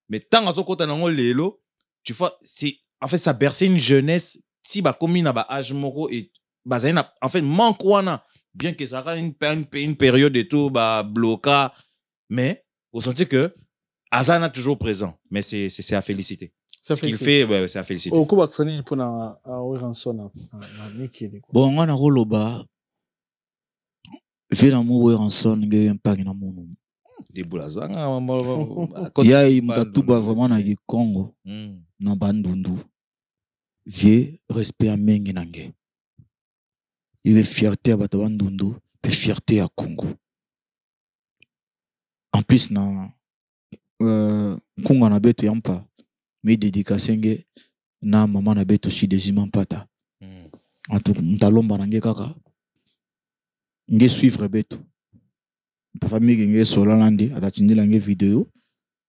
mais tant azokota nango lelo tu vois c'est en fait ça berçait une jeunesse si ba komi na ba âge moko et bazana en fait manque wana bien que ça a une période et tout ba bloca mais au sens que Azana toujours présent mais c'est à féliciter ce qu'il fait ouais, c'est à féliciter au kubaksani pour na Weranson na mikili bon ngana roloba Vena mo Weranson nge mpagi na munu. Debulazanga ya mtatuba vraiment na Congo na bandundu. Vie respect à mengi nange. Il est fierté à bato bandundu que fierté à Congo. En plus na Congo na beto yampa me dédicace nge na mama na beto Shidezima Mpata. Anto mtalomba nange kaka. Nge suivre beto pa famille nge solalandi atatindila nge vidéo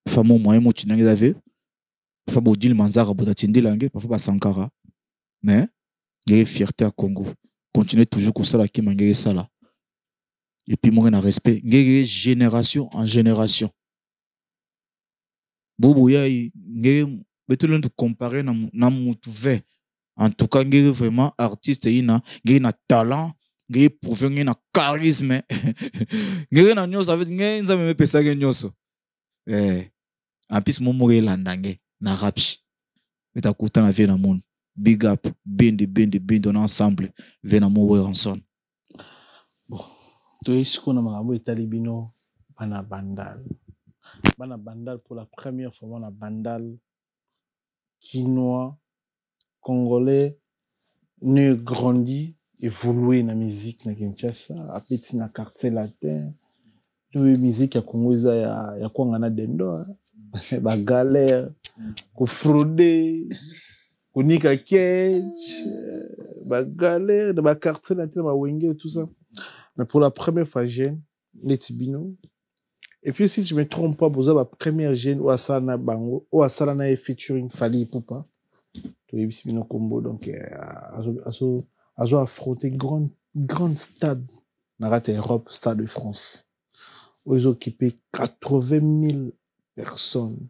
famo moyen mo tinange dave fa bodil manzara botatindila nge pa ba sankara mais nge fierté à Congo continuer toujours comme ça la ki mangé sala et puis mo na respect nge génération en génération Bobo ya ngé betulen de comparer na mutuve. En tout cas, ngé vraiment artiste ina, ngé na talent, ngé prouver ngé na charisme. Ngé na nyoso avec ngé nza me pesa ngé nyoso. En plus momo landange na rapchi. Meta kuta na vie na monde. Big up, bindi on ensemble, vena mo ranson. Bon, to esiko na makambo etali bino bana bandal. Bana bandal pour la première fois na bandal quinois congolais né grandi évolué na musique na Kinshasa, apeti na quartier latin. Nous musique ya Congo ya kwanga na dendo, ba galère, ko frauder, ko nika catch, ba galère de ba quartier latin ba wenge tout ça. Mais pour la première fois jeune, Netibino. Et puis si je me trompe pas, vous avez la première jeune ou Asana Bango, ou Asana featuring Fali Poupa. To Ebisbino Combo, donc azo affronté grande stade dans la Europe, stade de France. Où ils ont occupé 80 000 personnes.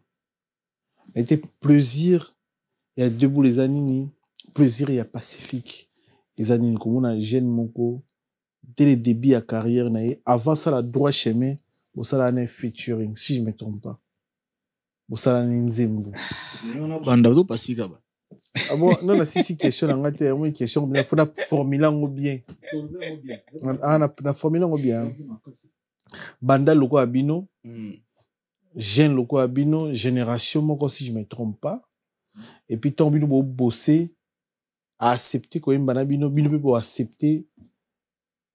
C'était plaisir, il y a debout les années, plaisir, il y a Pacifique. Les années, comme on a jeune Moko, dès le début de la carrière, avant ça, la droit chemin, vous savez, un featuring, si je ne me trompe pas. Vous savez, un Nzembo. On a bandado Pacifique. Ah bon, non, si question, on a une question, il faut la formuler bien. Ah, la formuler bien. Banda loko abino, jeune loko abino, génération moko si je me trompe pas. Et puis ton bino bo bosser, à accepter quand même bana bino, bino peut accepter.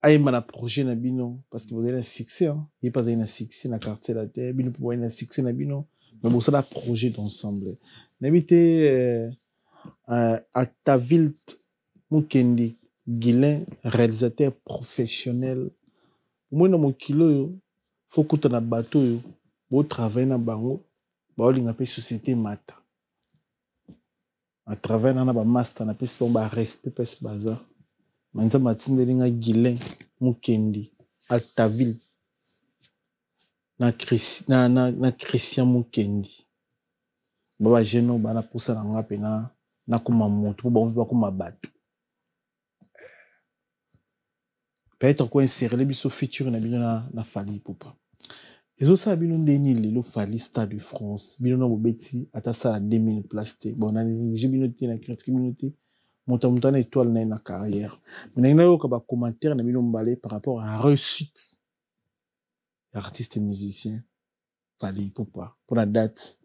Aïe mana projet na bino parce que vous avez un succès hein, il pas un succès na quartier la terre, bino peut un succès na bino, mais vous ça projet d'ensemble. N'habitez à ta ville Mukendi, Guilin, réalisateur professionnel. Moi na mokilo yo, faut que tu na bateau yo, bo travailler na bango, ba olinga pe société mata. À travers na ba master na pe ba respect pe bazar. Manza matindelinga Guilin, Mukendi, Altaville, na Christian Mukendi. Baba jeno bana poussa na nga pena na kuma moto ba kuma bato. Peut-être qu'on insérer les biso feature na bino na Fali Poupa. Et ça ça bino ndeni le Fali Stade de France. Bino na bobeti ata ça 2000 places. Bon na j'ai bino té na critique communauté. Monta na étoile na carrière. Mais na yo ka ba commentaire na bino mbalé par rapport à réussite. Artiste et musicien Fali Poupa. Pour la date,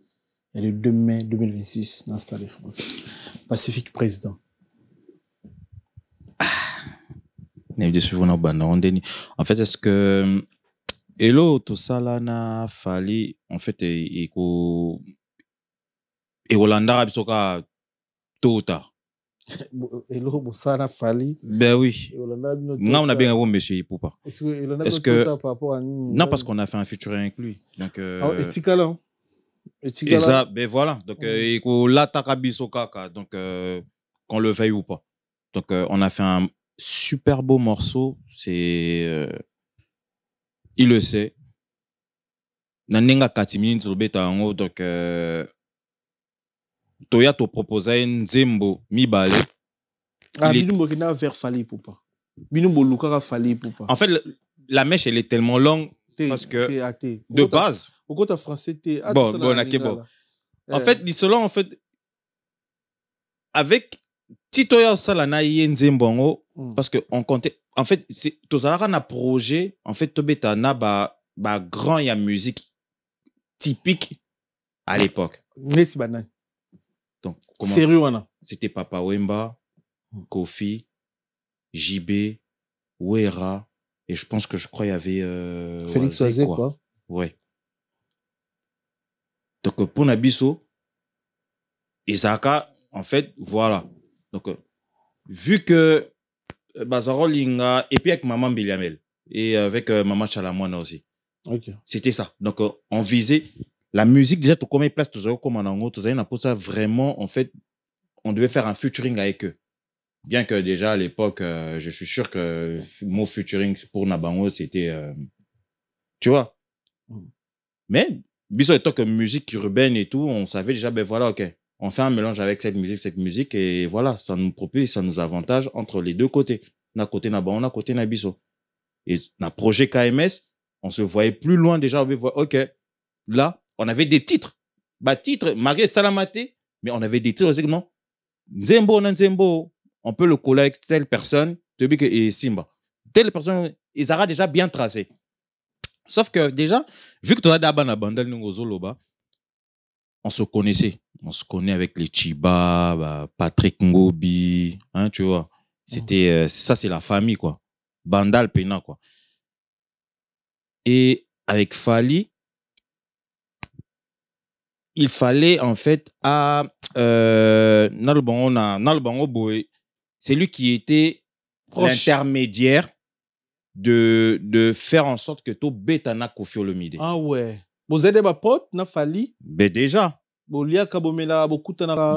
il est le 2 mai 2026 dans Stade de France. Pacifique président. En fait, est-ce que Hello, tout ça là na Fali, en fait, et Rolanda Abisoka tôt ou tard. Hello, ça na Fali. Ben oui. Non, on a bien un monsieur Poupa. Est-ce que non, parce qu'on a fait un featuring avec lui. Donc et ça, ben voilà. Donc l'attaque Abisoka, donc qu'on le veuille ou pas. Donc on a fait un super beau morceau, c'est il le sait. Nanenga 4 minutes le beta en haut, donc Toya te proposé un Nzembo mi-balé. Ah, Binumbo qui n'a vers Fali Poupa. Binumbo Luka Fali Poupa. En fait, la mèche elle est tellement longue parce que de base. Pourquoi t'as français t'es bon, bon. En fait, selon en fait avec Titoya Salana Nzembo parce que on comptait en fait c'est tozalaka na projet en fait tobeta na ba grand ya musique typique à l'époque. Neti banan. Donc sérieux wana. C'était Papa Wemba, Kofi, JB, Wera et je pense que je crois il y avait Félix Oazé quoi. Ouais. Donc pour Nabiso Isaka en fait voilà. Donc vu que Bazaro Linga et puis avec Maman Biliamel et avec Maman Chalamouana aussi. Okay. C'était ça. Donc on visait la musique déjà tout comme il place toujours comme en anglais tout ça on a pour ça vraiment en fait on devait faire un featuring avec eux. Bien que déjà à l'époque je suis sûr que mon featuring pour Nabango c'était tu vois. Mais Biso étant que musique urbaine et tout, on savait déjà, ben voilà, ok, on fait un mélange avec cette musique, et voilà, ça nous propulse, ça nous avantage entre les deux côtés. Na côté na on a côté na biso. Et dans projet KMS, on se voyait plus loin déjà, ok, là, on avait des titres. Bah, titres, Marie Salamate, mais on avait des titres aussi, non? Nzembo, Nzembo, on peut le coller avec telle personne, Tobik et Simba. Telle personne, ils auraient déjà bien tracé. Sauf que déjà, vu que tu as d'abord la bande on se connaissait. On se connaît avec les Chiba, bah, Patrick Ngobi, hein, tu vois. C'était, ça, c'est la famille, quoi. Bandal Pena, quoi. Et avec Fali, il fallait, en fait, c'est lui qui était l'intermédiaire de faire en sorte que tout Betana Koffi Olomide. Ah ouais. Vous avez des potes, na Fali? Ben déjà.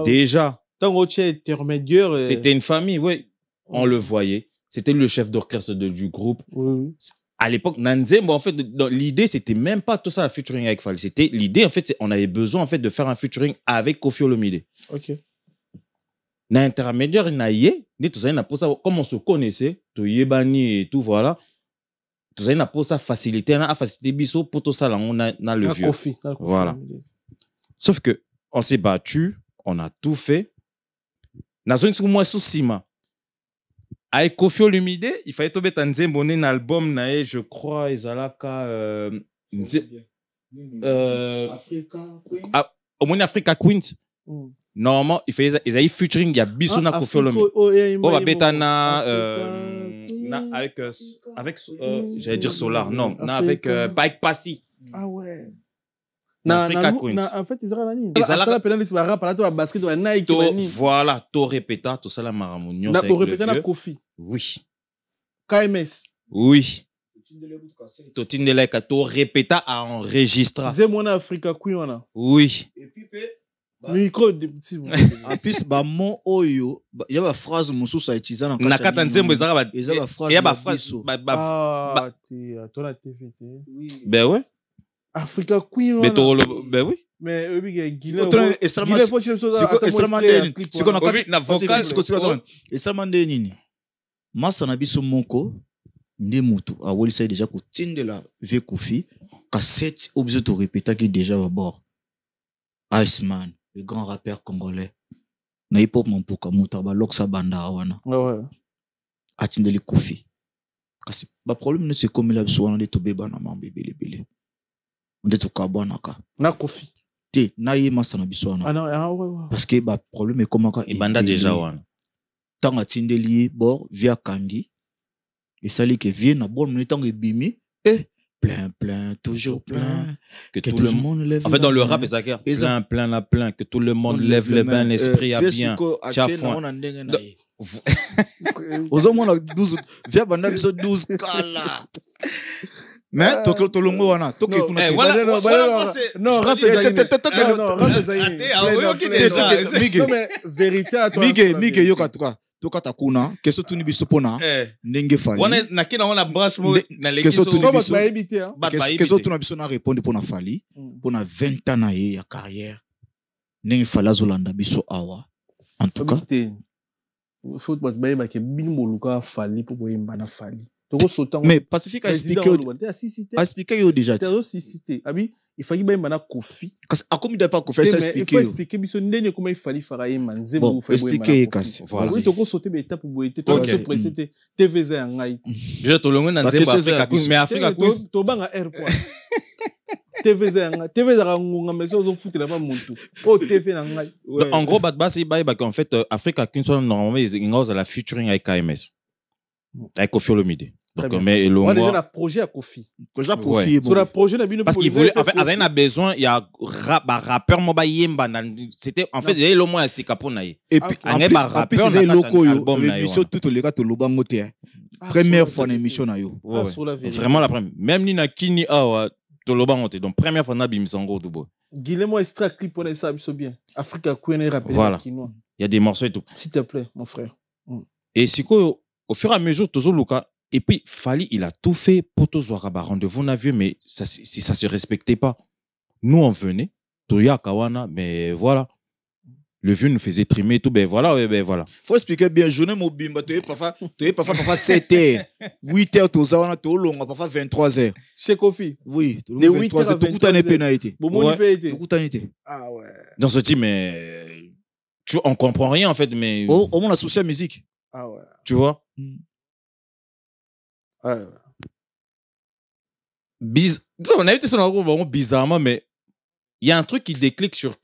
Déjà. Intermédiaire. C'était une famille, oui. On le voyait. C'était le chef d'orchestre du groupe. Oui. À l'époque, Nanzembo, en fait, l'idée, c'était même pas tout ça, la featuring avec Fali. C'était l'idée, en fait, on avait besoin, en fait, de faire un featuring avec Koffi Olomide. Ok. L'intermédiaire, comme on se connaissait, tout Yebani et tout, voilà. Tout ça, pour ça faciliter, biso pour tout ça, là, on a le vieux. Voilà. Sauf que, on s'est battu, on a tout fait. Dans une moi sous Sima. Avec Koffi Olomide, il fallait tomber dans un album, je crois, Ezalaka, au moins Africa Queens. Normalement, il fallait, ils avaient featuring, il y a Bissona Koffi Olomide. On va betana, avec, j'allais dire Solar, non, avec Pike Passy. Ah ouais. Africa Queens. En fait, ils ont voilà, to répéta, tout ça la maramounion. To répéta na Koffi. Oui. KMS. Oui. To répéta à enregistrer. C'est mon Africa Queen. Oui. Et puis, micro de petit. En plus, mon oyo, il y a une phrase mon sous utilisé dans la carte nzembo ezala il y a une phrase. Il y a une phrase. Ah, tu as ton activité. Oui. Ben ouais. Africa Queen. Ben oui. Mais Guilherme, masa na biso moko nde mutu awolisa déjà ko tindela vie Koffi cassette obligé de répéter qui déjà à bord. Iceman, le grand rappeur congolais. Na hip hop mampuka muta ba loksa banda wana. Ouais. Atindeli Koffi. Kasi ba problème c'est comme la biso wana de tobeba na mambebele bele. On de to kabwana ka. Na Koffi. Te na ye masa na biso wana. Ah non, ouais. Parce que ba problème est comment ka et banda déjà wana. Tant atindeli bord via Kangi. Et ça li que vient na bon mon temps ebimi et plein toujours plein que tout le monde lève. En fait dans le rap c'est ça plein que tout le monde lève les mains, l'esprit a bien. Chafouin. Aux hommes on a 12 via banda biso 12 kala. Mais to longo wana to ke kuna non rap non mais vérité à toi Mike yoka tuka toka takuna keso tuni biso pona ndenge Fali wana nakina wana branche mo na lekiso keso tuna biso na répondre pona Fali pona 20 ans na ye ya carrière ndenge Fali azolanda biso awa en tout cas faut que baye ba ke bingo luka Fali pour boyemba na Fali. Mais Pacifique a expliqué déjà. Abi, il fallait bien mana Koffi. Parce que comme il n'a pas Koffi, ça explique. Il faut expliquer biso ndenge comment il fallait faire un manze pour faire expliquer kasi. Voilà. Oui, toko sauter étape pour boiter. Toko se précéder TVZ en ngai. Je to longo na nzembo Africa Queen, mais Africa Queen to banga air point. TVZ en TVZ ra ngunga mais on fout là pas muntu. Oh TV en ngai. En gros bat basi ba en fait Africa Queen sont normalement ils ont la featuring avec KMS. Avec Koffi Olomide. Donc, mais on a déjà un projet à Koffi. Projet à Koffi. Sur le projet, parce qu'il voulait, en fait, il a besoin, il y a rappeur Moba Yemba. C'était, en fait, il y a le moins à Sikaponaï. Et puis, en plus, il y a locaux, l'émission tout le gars, tout le bangoté. Première fois dans l'émission. Vraiment la première. Même Nina Kini, tout le bangoté. Donc, première fois, on a Bimisango, Dubo. Guilherme extrait clip, on a ça, bien. Africa Queen, rappelé. Voilà. Il y a des morceaux et tout. S'il te plaît, mon frère. Et si quoi, au fur et à mesure, toujours le cas. Et puis, Fali, il a tout fait pour tous avoir rendez-vous, on a vu, mais ça se respectait pas. nous on venait, Toya Kawana, mais voilà. Le vieux nous faisait trimer et tout, ben voilà, ouais, ben voilà. Faut expliquer bien, journée mobimba, tu es parfois 7h, 8h, tu as long, parfois 23h. Chez Kofi. Oui, les 8h à 23h. Ah ouais. Dans ce type, mais on comprend rien en fait, mais. Au moins, la sociale musique. Ah ouais. Tu vois? Ouais. On a été sur un groupe bizarrement, mais il y a un truc qui déclic sur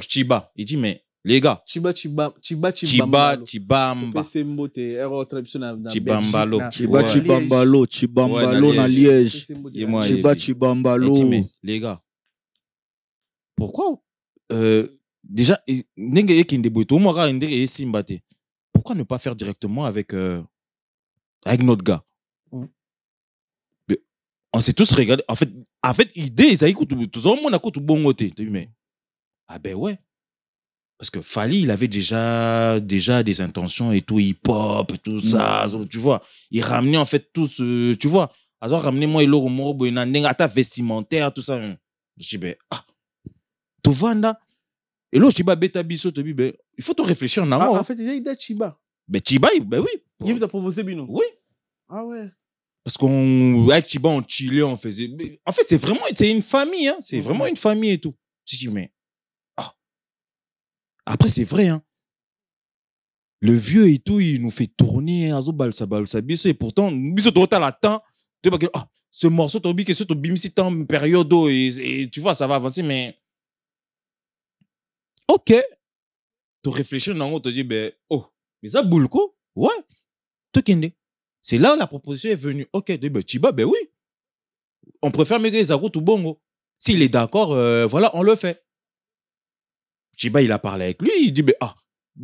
Chiba. Il dit, mais les gars. Chibamba. Chibambalo. Chibambalo na Liège. Chibambalo. Les gars. Pourquoi déjà, pourquoi ne pas faire directement avec notre gars? On s'est tous regardé. En fait, idée, ça écoute tout le monde a tout bon côté. Mais ah ben ouais. Parce que Fally, il avait déjà des intentions et tout, hip-hop, et tout ça, tu vois. Il ramenait en fait tout ce, tu vois. Alors ramener moi il l'euro moro ta vestimentaire, tout ça. Je dis ben tu vois là. Et là je dis bah beta biso te ben il faut te réfléchir en amont. En fait, il y a Chiba. Ben Chiba, ben oui. Il t'a proposé Bino. Oui. Ah ouais. Parce avec Chiba, on chillait, on faisait. En fait, c'est une famille, hein. C'est vraiment une famille et tout. Je dis, mais. Ah. Après, c'est vrai, hein. Le vieux et tout, il nous fait tourner, et pourtant, ce morceau, en période, et tu vois, ça va avancer, mais. Ok. Tu réfléchis, on te dit, ben, mais ça boule quoi? Ouais. C'est là où la proposition est venue. Ok, ben, Chiba, ben oui. On préfère mettre les tout bongo. S'il est d'accord, voilà, on le fait. Chiba, il a parlé avec lui, il dit, ben,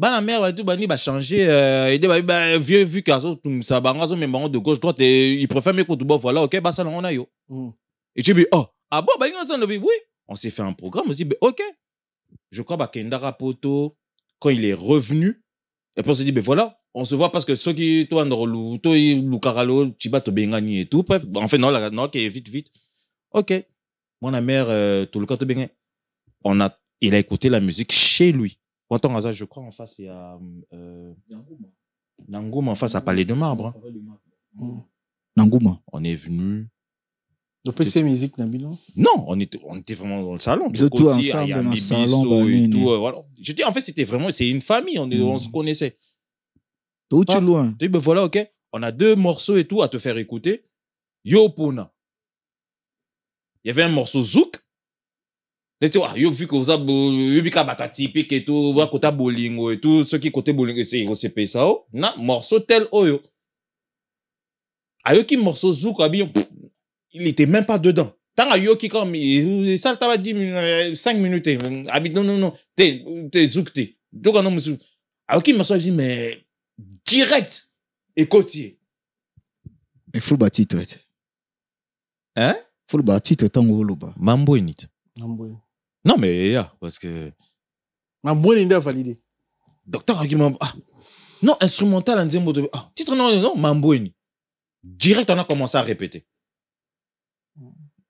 la mère, va changer, vieux, vu que ça va, mais de gauche, droite, il préfère mettre tout bon, voilà, ok, ça, on a yo. Et tu dis, oui. On s'est fait un programme, on se dit, ben, ok. Je crois, Kendara Poto, quand il est revenu, et puis on s'est dit, ben voilà, on se voit parce que ceux qui, toi, Chiba, Bengani et tout, bref, en fait, non, vite. Ok. Moi, la mère, tout le cas, il a écouté la musique chez lui. Quand je crois, en face, il y a Nangouma, en face, à Palais de Marbre. Nangouma. On est venu. Le PC musique, Nabino? Non, on était vraiment dans le salon. Vous êtes tous ensemble dans le salon. Et tout, voilà. Je dis, en fait, c'est une famille, on se connaissait. Où tu es loin? Ben voilà, ok. On a 2 morceaux et tout à te faire écouter. Yo Pona. Il y avait un morceau Zouk. Yo vu que vous avez typique et tout, vous côté bolingo et tout, ceux qui côté bolingo c'est payé ça. Na morceau tel oyo. Ayo qui morceau Zouk il était même pas dedans. Tant à yo qui comme ça t'as 5 minutes. Non. T'es Zouk t'es. Donc non monsieur. Ayo qui morceau dit mais direct et côtier. Il faut le titre. Hein? Il faut le titre tant que Mambo init. Non mais parce que Mambo init a validé. Docteur Agimam non instrumental en disant titre non Mambo init. Direct on a commencé à répéter.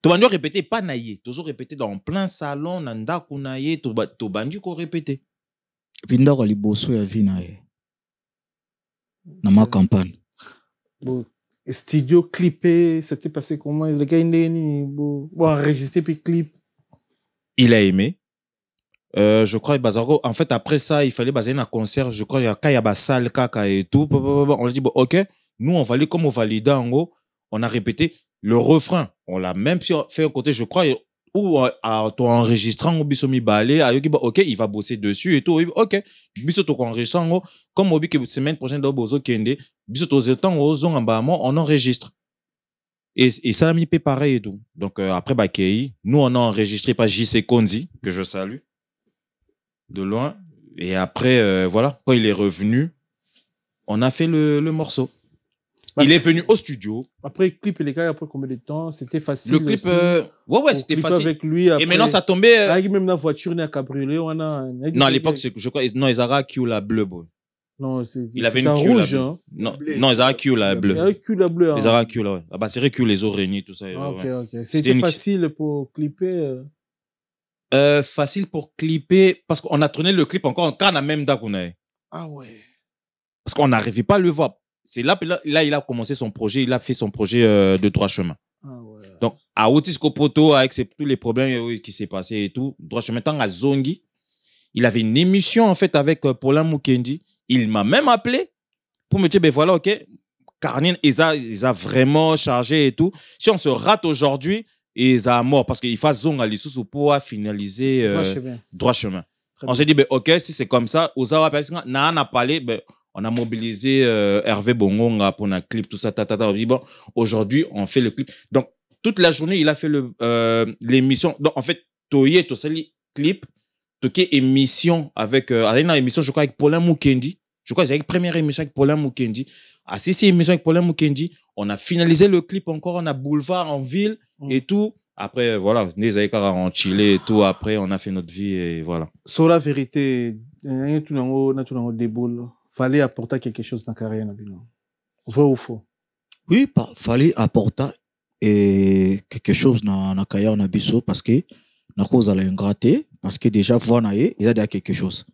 Tu vas répéter pas naïe, toujours répéter dans plein salon nanda kunaye to bandu ko répéter. Puis ndako liboso ya vie na ye. Dans ma campagne. Bon, studio clippé, c'était passé comment? Le gars bon enregistré puis clip. Il a aimé. Je crois Bazargo. En fait, après ça, il fallait baser un concert. Je crois il y a Kayaba Sal Kaka et tout. On a dit bon, ok. Nous on valide comme on valide en gros. On a répété le refrain. On l'a même fait un côté, je crois, ou en enregistrant au bisomi balé. Ok, il va bosser dessus et tout. Ok. Biso to enregistrant comme obi que semaine prochaine do bozo kende biso to zetan ozon ambamo on enregistre et ça l'a mis pareil et tout. Donc après Bakei, nous on a enregistré par JC Konzi que je salue de loin et après voilà, quand il est revenu, on a fait le morceau. Il est venu au studio. Après clip les gars après combien de temps? C'était facile. Le clip ouais, c'était facile avec lui après, et maintenant ça tombait avec même la voiture n'a cabriolet on a non à l'époque je crois non Isara qui la bleue boy. Non, c'est il avait une rouge hein. Non, Isara qui la bleue. La bleue. Isara qui ouais. Ah bah c'est vrai que les oreilles tout ça. OK. C'était facile pour clipper. Facile pour clipper, parce qu'on a tourné le clip encore quand on a même d'Akunae. Ah ouais. Parce qu'on n'arrivait pas à le voir. C'est là, il a commencé son projet, il a fait son projet de droit chemin. Ah ouais. Donc, à Otis Kopoto, avec tous les problèmes qui s'est passé et tout, droit chemin, tant à Zongi, il avait une émission, en fait, avec Paulin Mukendi. Il m'a même appelé pour me dire, ben voilà, ok, Carnine, ils a vraiment chargé et tout. Si on se rate aujourd'hui, ils ont mort parce qu'il faut Zong à l'issue pour finaliser droit chemin. On s'est dit, ben, ok, si c'est comme ça, Ozawa, on a parlé, ben, on a mobilisé Hervé Bongonga pour un clip, tout ça, On dit, bon, aujourd'hui, on fait le clip. Donc, toute la journée, il a fait l'émission. Donc, en fait, Toye, tout ça, clip, Toye, émission avec, une émission, je crois, avec Paulin Mukendi. Je crois que c'est la première émission avec Paulin Mukendi. À six émissions avec Paulin Mukendi, on a finalisé le clip encore, on a boulevard en ville et tout. Après, voilà, les Aïkara en Chile et tout. Après, on a fait notre vie et voilà. Sur la vérité, fallait apporter quelque chose dans la carrière. Vrai ou faux? Oui, fallait apporter quelque chose dans la carrière parce que la cause elle a ingratté, parce que déjà, il y a quelque chose.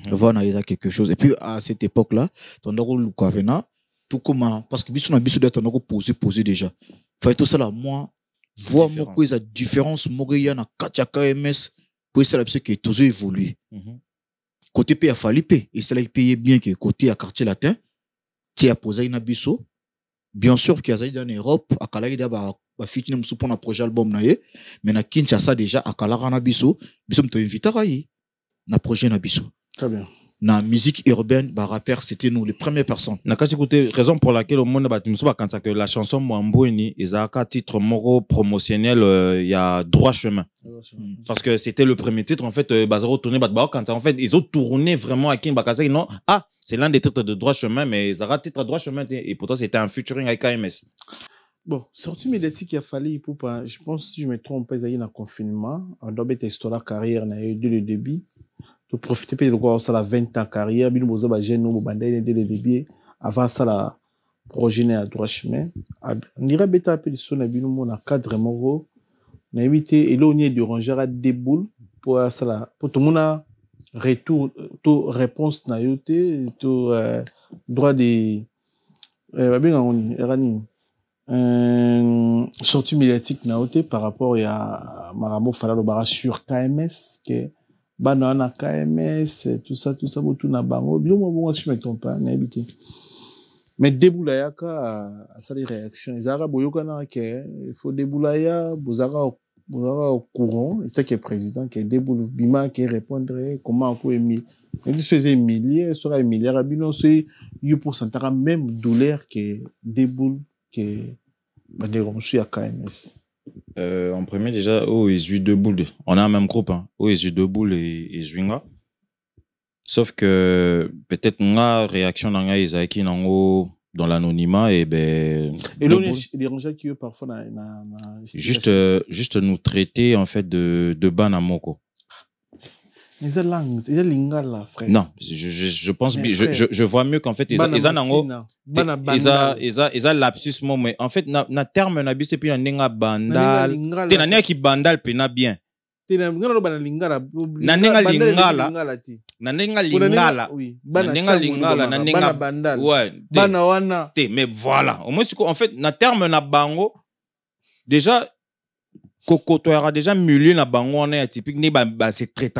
Il y a quelque chose. Et puis, à cette époque-là, on a tout comment, parce que on a posé déjà. Il fallait tout ça là, moi, voir moi la différence, moi, il y a Katia KMS, pour ça, c'est que tout a évolué. Côté pays a fallu payer, et c'est là qu'il payait bien que côté à quartier latin, tu as posé une abisso. Bien sûr qu'il y a en Europe, à Kalaïda, fitine pour un projet album, mais na Kinshasa déjà, à Kalara Nabisso, nous sommes invités à y na projet Nabisso. Très bien. Na musique urbaine, rappeur, c'était nous les premières personnes. Na kasi écouté, raison pour laquelle au monde quand ça que la chanson Mwamboini, ils ont un titre moro promotionnel, il y a droit chemin. Parce que c'était le premier titre, en fait, Bazaro tourné quand ça, en fait, ils ont tourné vraiment à Kin Bakasa, non, c'est l'un des titres de droit chemin, mais ils ont un titre de droit chemin, et pourtant c'était un featuring avec KMS. Bon, sortie médiatique, il a fallu, je pense, si je me trompe pas, il y a eu un confinement, on doit être histoire de carrière, dès le début. De profiter de quoi ça la 20 ans carrière bino boza ba jeune no bandai dès le début avant ça la projet à droit chemin on dirait beta peu de son bino mon cadre moro na éviter et là on est de ranger à déboule pour ça la pour tout le monde retour to réponse na yoté to droit de bien on erani sortie médiatique na yoté par rapport à Maramo Fala Lobara sur KMS que Banana KMS, tout ça, tout na bango. Bien, moi, si je me trompe pas, n'habité. Mais déboulaya, ça les réactions. Les Arabes, il faut déboulaya, Bozara au courant, et tel que président, qui est déboulou, Bima, qui répondrait, comment on peut émile. Mais si c'est milliers, sera milliard, abino, c'est, you pour s'entendre même douleur que déboule, que, je à KMS. En premier, déjà, ils jouent deux boules. On a un même groupe, hein. Ils jouent deux boules et Zwinga. Sauf que, peut-être, ma réaction dans dans l'anonymat, et ben. Et là, les rangers qui, parfois, juste nous traiter, en fait, de banamoko. Mais c'est langue, c'est lingala, frère. Non, je pense, je vois mieux qu'en fait, ils ont lapsus, mais en fait, na terme, na bis, et puis, na bandal. T'es na qui bandal, pena bien. T'es na lingala. Na lingala. Na lingala. Na bandal. Ouais. Bana wana. Mais voilà. Au moins, en fait, na terme, na bango, déjà, Kokoto aura déjà milieu na bango on est typique ni c'est très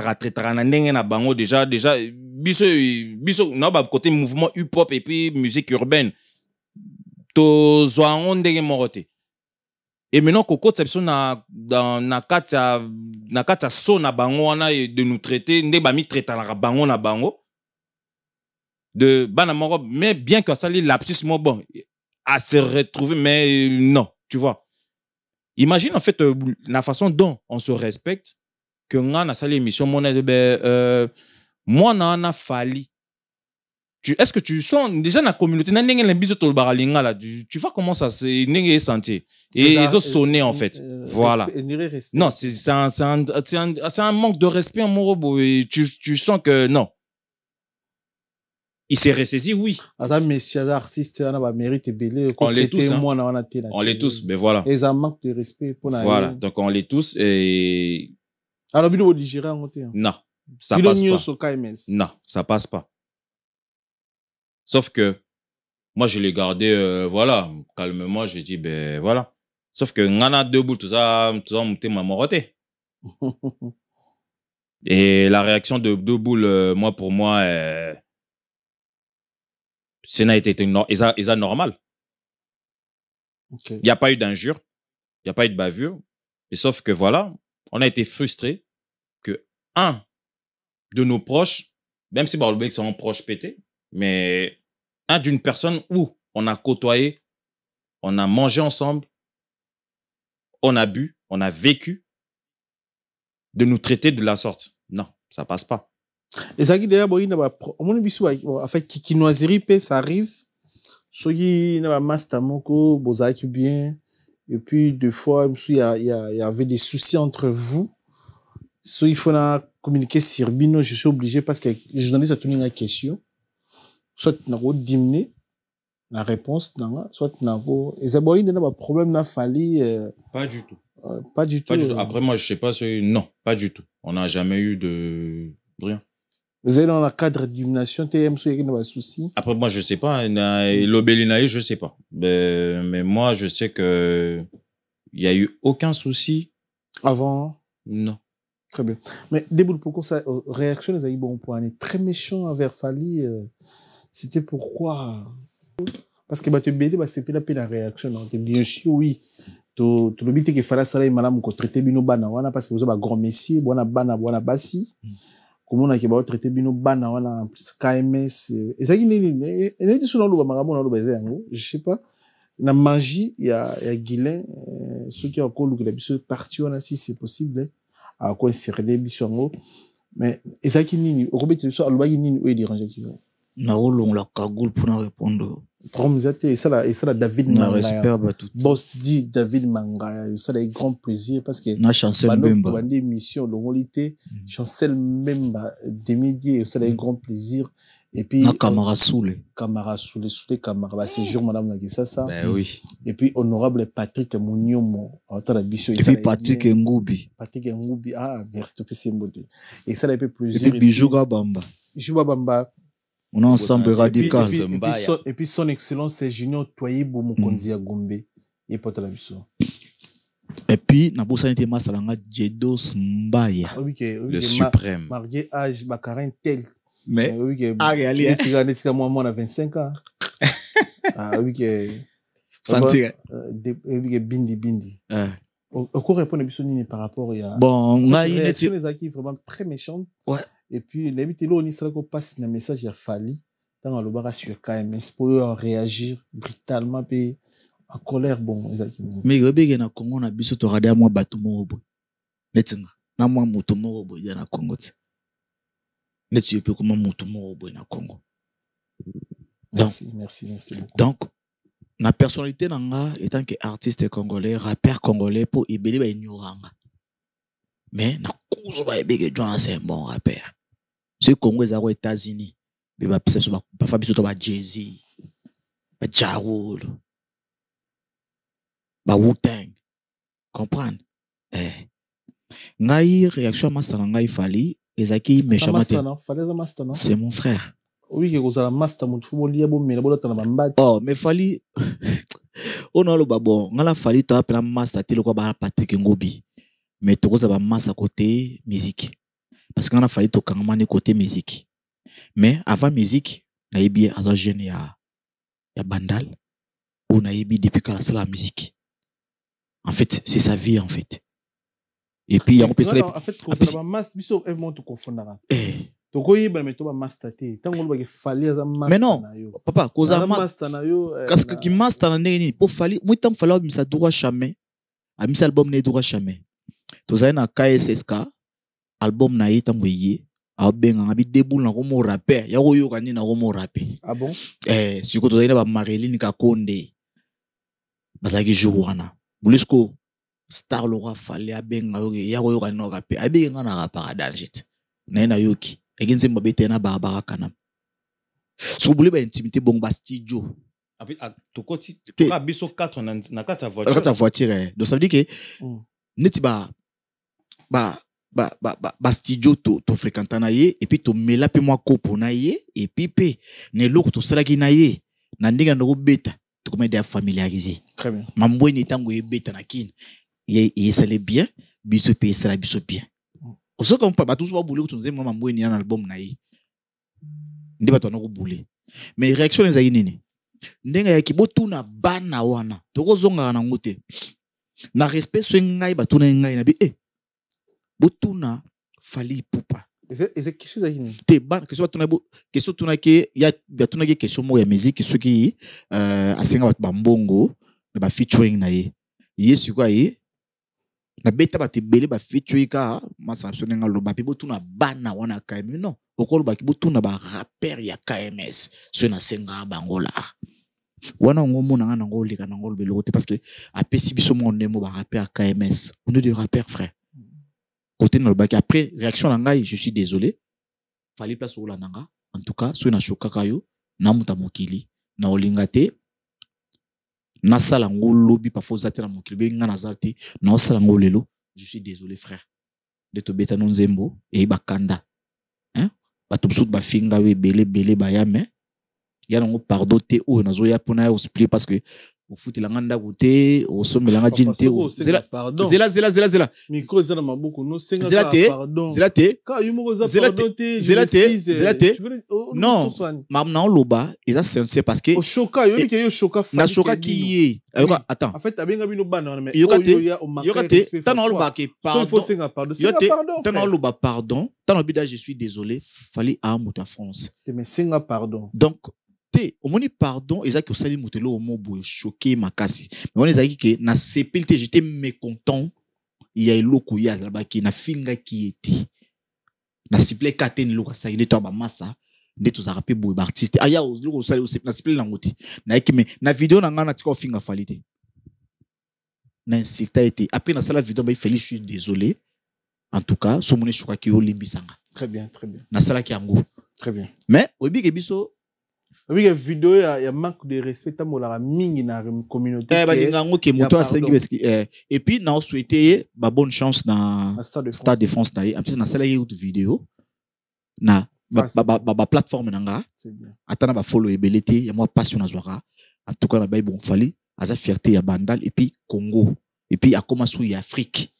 na ndenge na bango déjà biso na côté mouvement hip hop et puis musique urbaine to zoango ndenge morote et maintenant Kokoto c'est na kata so na bango on a de nous traiter ndé ba mi traiter na bango na bango de bana moro mais bien que ça li lapsus mo bon à se retrouver mais non tu vois. Imagine en fait la façon dont on se respecte que on a salé émission moi on a fallu. Est-ce que tu sens déjà dans la communauté tu vois comment ça c'est senti et ils ont sonné en fait voilà non c'est un manque de respect en mon robot et tu sens que non. Il s'est ressaisi, oui. On les tous, hein. On les tous, mais voilà. Et ça manque de respect pour voilà, donc on les tous et Alors, vous devez digérer en côté. Non, ça passe pas. Sur KMS. Non, ça passe pas. Sauf que moi, je l'ai gardé, voilà, calmement, j'ai dit, ben voilà. Sauf que Ngana debout, tout ça, monté ma moroté. Et la réaction de deux boules, moi, pour moi, ça n'a été normal. Il n'y a pas eu d'injure, il n'y a pas eu de bavure. Et sauf que voilà, on a été frustrés que un de nos proches, même si Barloubek c'est un proche pété, mais un d'une personne où on a côtoyé, on a mangé ensemble, on a bu, on a vécu, de nous traiter de la sorte. Non, ça passe pas. Et ça qui d'ailleurs, ça arrive. Soki na master moko bozaki bien et puis deux fois il y avait des soucis entre vous. So il faut communiquer sur Bino, je suis obligé parce que les journalistes a tourné une question. Soit na go diminuer la réponse nanga, soit na go et ça boy n'a pas problème na fali pas du tout. Pas du tout. Après moi je sais pas non, pas du tout. On n'a jamais eu de rien. Vous êtes dans le cadre d'élimination, TM, il y a des soucis. Après, moi, je sais pas. L'Obélinaï, je sais pas. Mais moi, je sais que il y a eu aucun souci. Avant? Non. Très bien. Mais, Déboul, pourquoi ça, réaction, les bon point, on est très méchant envers Fali, c'était pourquoi? Parce que, tu BD, c'est pas la réaction, non? Bien sûr, oui. Tu le but que Fala Salah et Madame, qu'on traité Bino Bana, parce que vous avez un grand messie, Bana Bana, Bana Bassi. Comment on a qu'à traiter Bino Bana, en plus KMS. Et ça, il est dit sur le marabon, je sais pas. La magie, il y a Guilain, ceux qui ont encore le parti, on a si c'est possible, à quoi insérer des bisons. Mais, et ça qui n'est, au Robert, il n'y a déranger qui vont. Naoulon la cagoule pour nous répondre. Et ça, la David Mangaya. Boss dit David Mangaya. Ça, a grand plaisir parce que. Na Chancel Mbemba. Pendant l'émission, l'ongolité, Chancel Mbemba, Demi-Dieu, ça, a grand plaisir. Et puis. Na Camara Soule. Camara Soule, Camara. C'est jour, madame Nagisa, ça. Ben oui. Et puis, honorable Patrick Mouniomo. Et puis, Patrick Ngoubi. Patrick Ngoubi. Ah, merci, tout c'est beauté. Et ça, a fait plaisir. Et puis, Bijouga Bamba. Bijouga Bamba. On est ensemble radical. Et puis son excellence, c'est Junior Toyibou Mukonzi à Gombe. Et pas la biso. Et puis, Nabosa n'était pas salanga Jedos Mbaya. Le suprême. Marié âge, Bakarin tel. Mais, moi, on a 25 ans. Ah oui, que. Sentir. Bindi. Encore répondre à biso par rapport à. Bon, on a une réaction les acquis vraiment très méchante. Ouais. Et puis, l'invité là, on y passe un message à Fali, dans le bar sur KMS, pour réagir brutalement, puis en colère, bon, exactement. Mais Rebé, na Congo, na biso, to rade à moi, batou morobo. Netinga. Na moi, moto morobo, ya na Congo, tse. Netu yepe comme moto morobo, na Congo. Merci beaucoup. Donc, la personnalité, nanga, étant que artiste congolais, rappeur congolais, pour ibeli, ba ignoranga. Mais, na kuzo ba ebeke John, c'est un bon rappeur. Ce Congo est aux États-Unis. Mais bah, c'est parfois biso to ba Jay-Z, ba Ja Rule, ba Wu-Tang. Comprendre? Ngai réaction masana ngai Fali, ezaki méchamment. C'est mon frère. Oui, que vous avez master mon football lié bon mais la tana bambati. Oh, mais Fali on a le babo, ngala Fali to apela master telo ko ba Patrick Ngobi. Mais to ko za ba master côté musique. Parce qu'on a fallu tout quand côté musique. Mais avant musique, on a eu bien à jeune ya Bandal. On a eu bien depuis qu'elle a la musique. En fait, c'est sa vie en fait. Et puis il y a un peu en fait quand ça va master, biso est monte confondra. To ko yiba mais to ba master té. Tant on va fali za master. Mais non, papa, cause master na yo. Parce que qui master na nini pour fali, moi tant fala misa droit jamais. A mis album ne droit jamais. To za na KSSK. Album na yita ngweye abenga ngabi deboul na komo rapper ya koyo kani na komo rapper. Ah bon? Siko to zaina ba Marilyn Kakonde bazaki jouana bulisco star lo roi fallait abenga ya koyo kani na rapper abenga na rapper danger na yoki ekinze mbabete na barbara kana so buli ba intimité bon ba studio après to koti to ka biso 4 na 4 voiture donc ça veut dire que neti ba studio to fréquenta na ye et puis to mela pe moi kopo na ye et puis pe ne loko to salaki na ye na ndinga no beta to comment de familiariser. Très bien. Mambo ni tango ye beta na kin. Ye sale bien, biso pe sala biso bien. Oso comme pas tous ba boulé to nzema mambo ni na album na ye. Ndi ba to na ko boulé. Mais réaction les nini. Ndenga ya kibotu na bana wana. To ko zonga na ngote. Na respect so ngai ba tuna ngai na bi botuna Fally Ipupa. Et c'est quelque chose à dire. Te ban question tuna ke ya tuna ke question mo ya musique ce qui asenga ba mbongo na ba featuring na ye. Yesu kwa ye na beta ba te belé ba featuring ka masa sonenga lo ba pe botuna bana wana KMS non. Okolo ba ki botuna ba rapper ya KMS so na senga bangola. Wana ngomo na ngana ngoli kana ngolo belo parce que a pesi biso mo nemo ba rapper ya KMS. On est des rappeurs frère. Côté dans le bac après réaction nanga je suis désolé Fally place ola nanga en tout cas so na choka kayo na muta mokili na olingate na sala ngolobi parfois zate na mokili be ngana zate na sala ngolelo je suis désolé frère de to beta non zembo et bakanda hein ba to ba finga we belé ba ya mais ya ngo pardon te o na zo ya pona o split parce que au foot la nganda goûté au somme la ngajin te zela micro zela maboko no senga pardon zelate ka yumo za pardon te zelate non mam na loba eza c'est parce que au choka yo ke yo choka na choka qui attends en fait abenga bino bana mais yo tan na loba ke pardon tan na loba pardon tan bida je suis désolé Fally a muta France mais senga pardon donc au moni pardon ezaki osali motelo au mot boy choqué makasi mais on ezaki que na sepilité j'étais mécontent il y a eloko ya là-bas qui na finga qui était na siple katen loko sa ile to ba massa nde to za rapper boy artiste aya loko osali na siple na ngoti na ki mais na vidéo na ngana tika finga falité na insulta été après na sala vidéo ba Fally je suis désolé en tout cas so moni choka ki olimbisanga très bien na sala ki ango très bien mais obi ke biso oui, il y a vidéo, il y a manque de respect à la mingi na communauté. Et puis, nous souhaité bonne chance dans Stade de France. En plus, na sala une vidéo na ba plateforme nanga. Atana ba follow ebelete, ya moi passion na zwara. En tout cas, na ba bon Fally, aza fierté ya Bandal et puis Congo. Et puis, a commencé ya Afrique.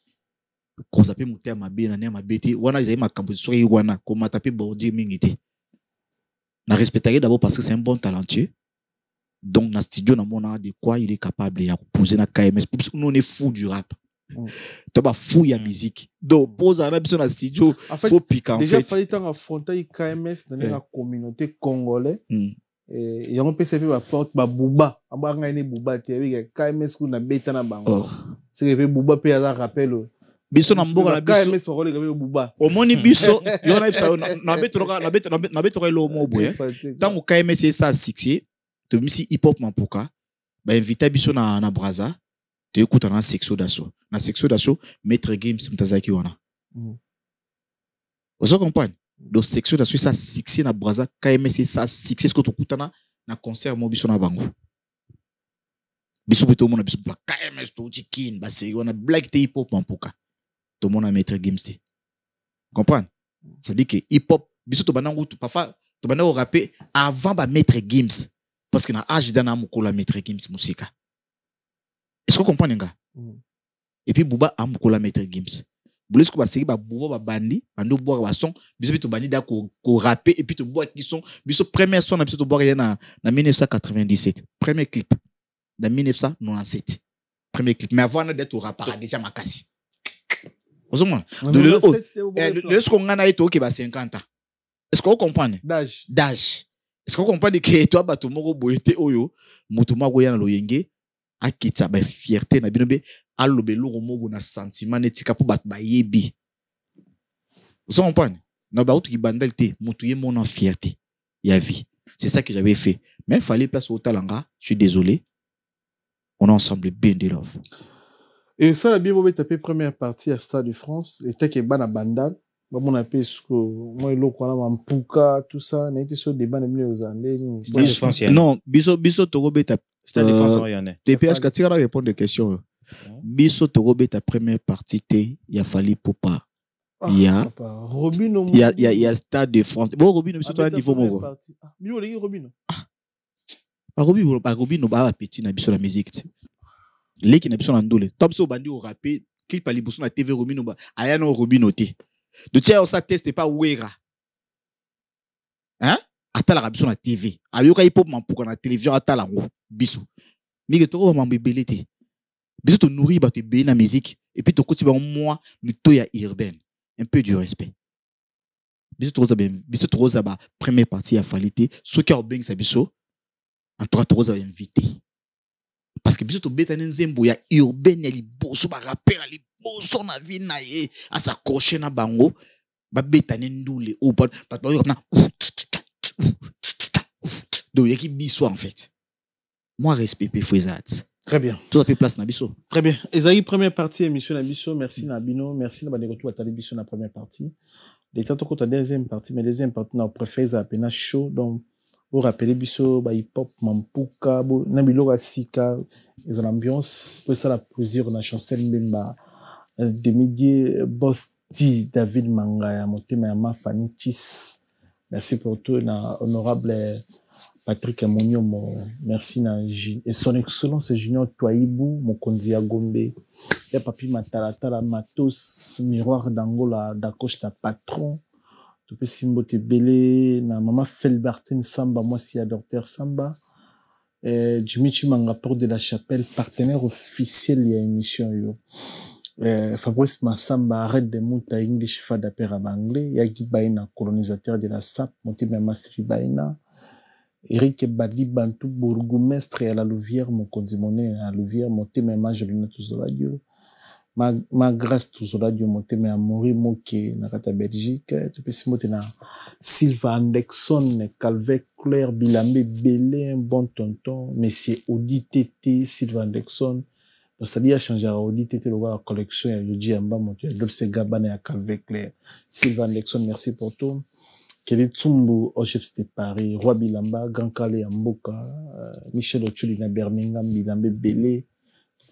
Ko zape muté ma be na ne ma beti, wana izai makambo so yi wana ko matape bordi mingité. Na respecter d'abord parce que c'est un bon talentueux. Donc, dans le studio, de quoi il est capable de poser na KMS. Nous, on est fou du rap. Tu es fou de la musique. Donc, pose un rap sur le studio. En fait, faut piquer en déjà, fait. Il fallait affronter KMS dans la communauté congolaise. Et on peut se faire porte Bouba. On va gagner Bouba. KMS qu'on a bêta na bango. C'est que Bouba peut avoir rappel. Biso na mboka na KMS role gabe Bouba. Omoni biso yona bisa na beto lo mo boye. Tango KMS ça succès, to misi hip hop mampuka, ba invita biso na Braza, te écouter na section d'assaut. Na section d'assaut Maître Games mtazaki wana. Vous comprenez? Do section d'assaut ça succès na Braza, KMS ça succès ce que to kutana na concert mo biso na bango. Biso beto mo na biso KMS to chikin ba se wana black te hip hop mampuka. Tout le monde a Maître Games. Comprendre? Ça veut dire que hip-hop, biso to banango parfois to banango rapper avant ba Maître Games parce que na âge dana mukola Maître Games musika. Est-ce que vous comprenez nga? Et puis Bouba a mukola Maître Games. Boulez ko ba seri ba Bouba ba bandi, bando boire ba son, biso to bandi da ko rapper et puis to boire qui sont biso première son na biso to boire na 1997. Premier clip dans 1997. Premier clip mais avant d'être au rappeur déjà makasi. Est-ce qu'on a été ok 50 ans? Est-ce qu'on comprend? D'âge. Est-ce qu'on comprend que toi bato moko boyete oyo mutuma goya na loyenge akitsa ba fierté na binobe alobe lo mogo na sentiment netika po bato ba yebi. Vous comprenez? Na ba outu ki bandal te mutu ye mon fierté ya vie. C'est ça que j'avais fait. Mais il fallait place au talanga, je suis désolé. On a ensemble bien de love. Et ça, la bien, vous tapé première partie à Stade de France, et t'es que ban Bandal, mon appel ce que moi et l'autre, on a Mpuka, tout ça, n'était sur des bandes aux Anglais. Non, biso Togobe ta Stade de France orienté. TPH Katira répondre des questions. Biso Togobe ta première partie te, il a fallu Popa. Il y a Robino. il y a Stade de France. Bon, Robino, c'est toi niveau mon gars. Robino. Robino, bah petit na biso la musique. Les qui na biso na ndole. Top so bandi au rapper, clip ali biso na TV Robino ba. Aya no Robino te. De tiens ça teste pas Wera. Hein? Ata la biso na TV. Ayoka hip hop mampuka na télévision ata la ngo biso. Mike toko ba mambelete. Biso to nourrir ba te be na musique et puis to koti ba moi nous toya urbaine. Un peu du respect. Biso to roza ba première partie a falité. Ceux qui ont bien sa biso en tout cas to roza invité. Parce que biso to beta nzembo ya urbaine ya liboso ba rapper ya liboso na vie na ye à sa cocher na bango ba beta ndule ou pas comme na donc yaki biso en fait. Moi respect pe Fouezat. Très bien. Tout à fait place Nabiso. Très bien. Esaïe, première partie émission Nabiso. Merci Nabino. Merci Nabanegotou à Talibiso la première partie. L'état de la deuxième partie, mais deuxième partie, on préfère ça à peine chaud. Donc, vous rappelez Biso, hip hop, Mampuka, Nabilo Sika, les ambiances. Pour ça, la plaisir, on a chancel même de midi, Bosti, David Mangaya, Motema Fanny Tis. Merci pour tout, honorable Patrick Amonio, merci et son excellence Junior Touaibou, Mokonzi Agombe, et Papi Matalatala Matos, Miroir d'Angola, Dakosh la patron, tout peut Simbote Belé, na Mama Felbertin Samba, moi si Docteur Samba, Jimichi Mangaport de la Chapelle, partenaire officiel de l'émission yo. Fabrice Massamba arrête de monter English Fada Pera Anglais, Yagi Baina, colonisateur de la SAP, monté même Masri Baina, Eric Badi Bantou, bourgmestre à la Louvière, mon condimone à la Louvière, monté même Majolina Touzoladio, ma grâce Touzoladio, monté même Mori Moke, Nakata Belgique, tu peux si monter na Sylvain Anderson, Calvet Claire, Bilamé Belé, un bon tonton, Monsieur Audi Tété, Sylvain Anderson. Donc, c'est-à-dire, changer à Audi, t'étais le la collection, il y a Yoji Amba, Montier, Dolce Gabbana, et à Calvé Claire. Sylvain Lexon, merci pour tout. Kelly Tsumbu, Ochef C'était Paris, Roi Bilamba, Grand Calais, Mboka, Michel Ochuli, na Birmingham, Bilambe, Belé,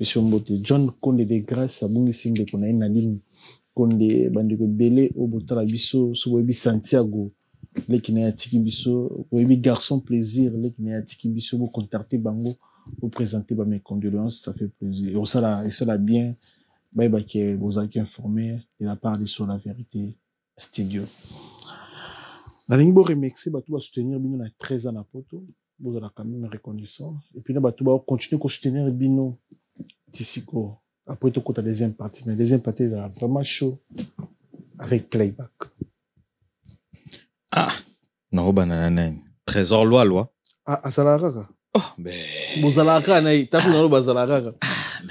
Monsieur Mbote, John Konde de Grâce, Abungi Singh, qu'on a une ligne, Konde, Bandeko Belé, Obotala Bisso, Souwebi Santiago, les qui n'a tiki bisso, Webi Garçon Plaisir, les qui n'a tiki bisso, vous contactez Bango, vous présenter mes condoléances, ça fait plaisir. Et ça l'a bien, que vous avez informé de la part de Sur la Vérité Studio. La ligne pour remixer, tout va soutenir Bino na 13 ans à poto, vous allez quand même reconnaissant. Et puis là, tout va continuer à soutenir Bino Tissiko. Après tout, la deuxième partie, mais la deuxième partie est vraiment chaud avec playback. Ah, non, banana, Trésor loi. Ah, ça l'a raga. Oh, ben. Bozalaka na tapu na bazalaka.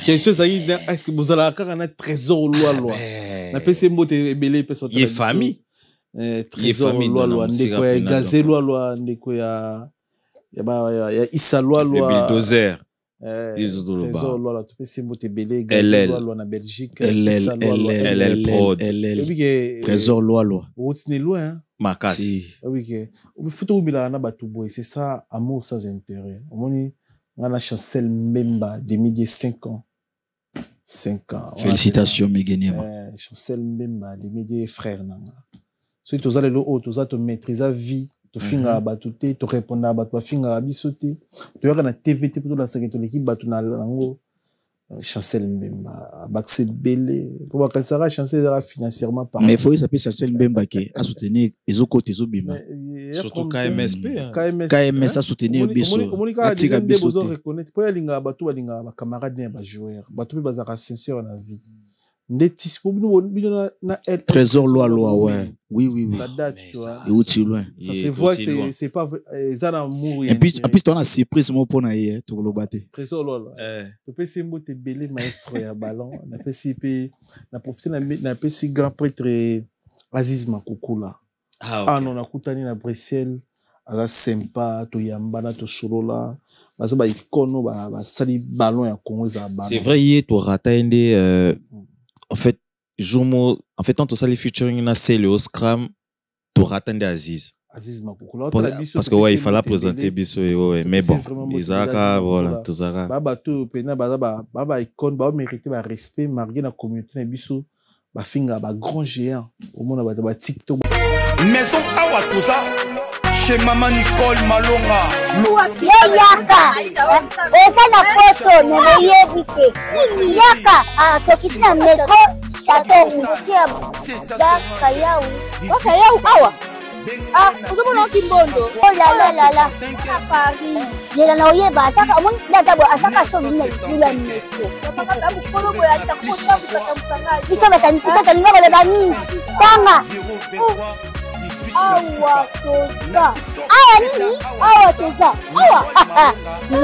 Quelque chose aí est-ce que Bozalaka na trésor loi. Na pese mbote belé pese Il est famille. Trésor loi ndeko ya gazé loi ndeko ya Issa loi. Le bulldozer. Trésor loi tu pese mbote belé gazé loi na Belgique. LL Prod. Trésor loi. Wotine loin. Makasi. Oui, que. Faut oublier la batouboy, c'est ça, amour sans intérêt. On a chancel Mbemba, des milliers 5 ans. 5 ans. Félicitations, Megeniema. Chancel Mbemba, des milliers frères, nanga. So, tu as le haut, tu as te maîtriser la vie, tu finga à batouté, tu répondre à batouté, tu finga à bisoté. Tu as la TVT pour la sécurité de l'équipe, batou na lango. Chancel Mbemba, Baxé Belé, pour que ça chancel financièrement par. Mais il faut s'appeler Chancel Mbemba qui a soutenu les autres côtés Zobima. Surtout KMSP. KMS a soutenu Bisso. Atika Bisso. Reconnaître. Pour y aller, bateau, balinga, camarade, ba joueur, bateau, bazara sincère dans la vie. Ndetis pour nous, na Trésor loi, ouais. Oui. Ça date, tu vois. Et où tu loin. Ça se voit que c'est pas ça d'amour. Et puis tu as surprise mon pour naïe tout le bâté. Trésor loi. Tu peux c'est mot te belé maestro ya ballon, na PCP, na profiter na PC grand prêtre Aziz Makukula. Ah non, na kutani na Bruxelles, ala sympa to yamba na to solola. Baza ba ikono ba sali ballon ya Congo za ballon. C'est vrai hier to ratainde en fait Jomo, en fait, quand on les featuring, c'est le Scrum pour attendre Aziz. Aziz Makukula. Parce que, ouais, il fallait présenter Bisso, ouais, mais bon, les Aka, voilà, tout ça. Baba, tout, pena, baba, icône, baba, mérité, respect, marqué la communauté, Bisso, bafinga ba grand géant au monde ba TikTok maison awa toza chez maman Nicole Malonga yaka esa na poto ne yebite yaka tokiti na metro chateau tia daka yau awa uzomona kimbondo oh la Paris jela na oyeba asaka omoni ndazabo asaka so bina lula metro paka mukorogo ya takota kusamusanga isa talinga bale bani tanga awa toza awa nini awa toza awa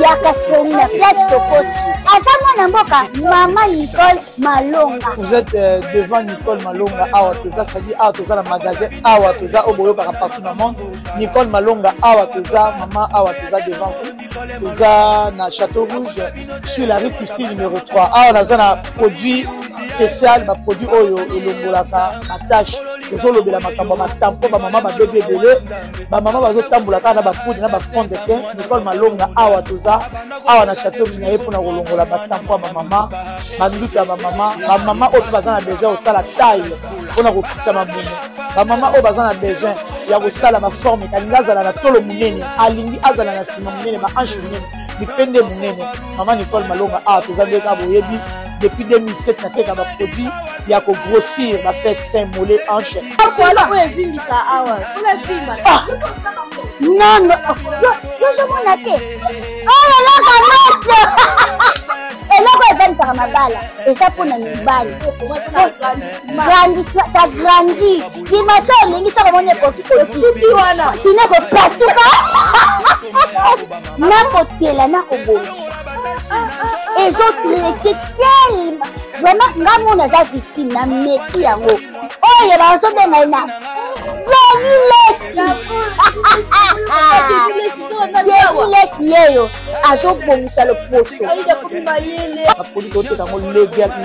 yaka soni na place tokoti asa mwana mboka mama Nicole Malonga. Vous êtes devant Nicole Malonga awa toza, c'est-à-dire awa toza na magasin awa toza oboyo kaka partout dans le monde. Nicole Malonga awa toza, maman awa toza devant vous. Toza na Château Rouge sur la rue Custine numéro 3. Awa naza na produit spécial, ba produit oyo elongolaka attache. Tozolobela makambo matampo ba mama ba bébé belé, ba mama bazotambola kana ba poudre na ba fond de teint. Nicole Malonga awa toza awa na Château Rouge na yepo na kolongola batampo ba mama, ba nduka ba mama oyo baza na besoin osala taille pona kokitisa mabumu. Ba mama oyo baza na besoin ya kosala ma forme kalinga azala na tolo munene, alingi azala na sima munene, ba hanche munene, bipende munene. Mama Nicole Malonga awa toza ndeka boyebi depuis 2007 na teka ba produit ya ko grossir ba fait sein mollet hanche. Voilà oyo evimbisa awa. Ola vimba. Non, yo somona te. Oh la kamata. Eloko evanisaka mabala. Esa pona mibali. Grandissement, ça grandit. Dimension olingi saka mone koki koti wana. Sine ko pasuka. Na kotela na kobonisa. Ezotraité tellement. Vraiment, nga mona za victime na meki yango. Oyo bazobenga na Lesi yeyo azobongisa loposo apoli toteka yango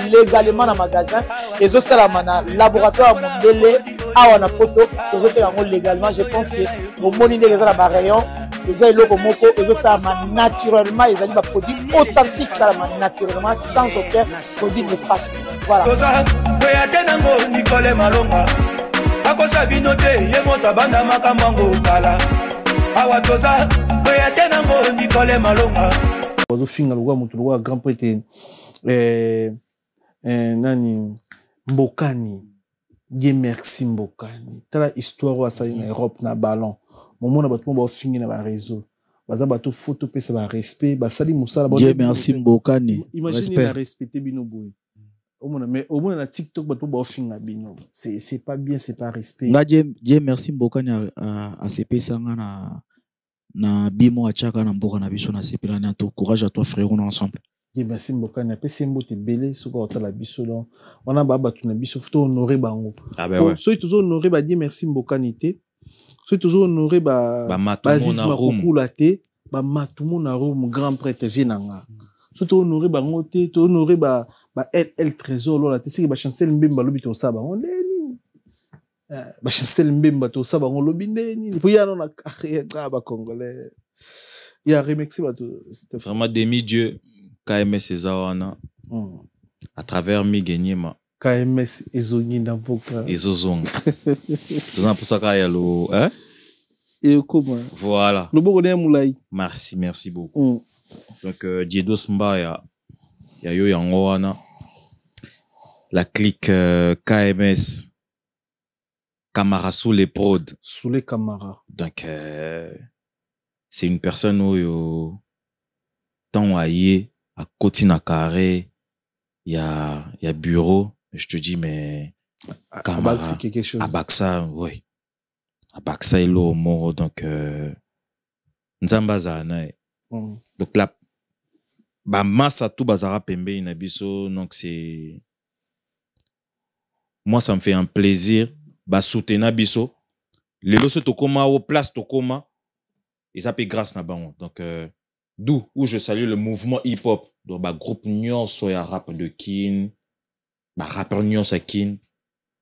légalement na magasin ezosalama na laboratoire mondele awa na poto tozoteka yango légalement. Je pense que omoni ndenge eza na barayon eza eloko moko ezosalama naturellement, ezali baproduit authentique salama naturellement sans aucun produit néfaste. Voilà. Nicole Malonga akosa bino te ye moto abanda makambo yango kala awa toza oya te nango Nicole Malonga bazofinga lokwa moto lokwa grand prêtre nani Mbokani Dieu merci Mbokani tala histoire oyo asali na Europe na ballon momona bato mo baofingi na baréseau baza bato photo pesa ba respect basali mosala Dieu merci Mbokani imagine na respecter bino boye. Mais au moins na TikTok bato ba ofinga bino c'est pas bien, c'est pas respect. Nga Dieu merci Mbokani a sepesa nga na bimo achaka na mboka na biso na sepela na to courage à toi frère, on est ensemble. Dieu merci Mbokani apesi mbote belé soko otala biso donc on a bato na biso faut honorer bango. Ah ben ouais. So toujours honorer ba Dieu merci Mbokani te. So toujours honorer ba Bazisma kokula te ba matumo na Rome grand prêtre vienanga. Surtout honoré bango te to honoré ba el trésor lola te siki ba chancel mbemba lobi to saba on ndeni ba chancel mbemba to saba on lobi ndeni pour ya na ba congolais ya remixé ba to vraiment demi-dieu KMS Ezawana à travers Migenyema KMS ezongi na boka ezozonga tozana pour ça ka ya lo hein et comment voilà le boko de moulai merci beaucoup. Donc Diedos Mbaya ya yo yango wana la clique KMS Camara sous les prod sous les Camara. Donc c'est une personne où tant aillé à côté na carré il y a bureau, je te dis mais Camara c'est quelque chose. À Baksa oui. À Baksa il au mort donc nzamba zana. Donc là, ba massa tout bazara pembe inabiso, donc c'est moi ça me fait un plaisir ba soutenir biso les loso tokoma au place tokoma et ça paye grâce na bango. Donc d'où où je salue le mouvement hip hop donc ba groupe nyonso ya rap de kin ba rappeur nyonso kin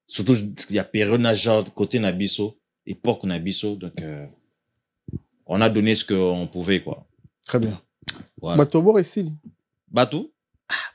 surtout il y a période na genre côté na biso époque na biso donc on a donné ce qu'on pouvait quoi. Très bien. Voilà. Bato bo resili. Bato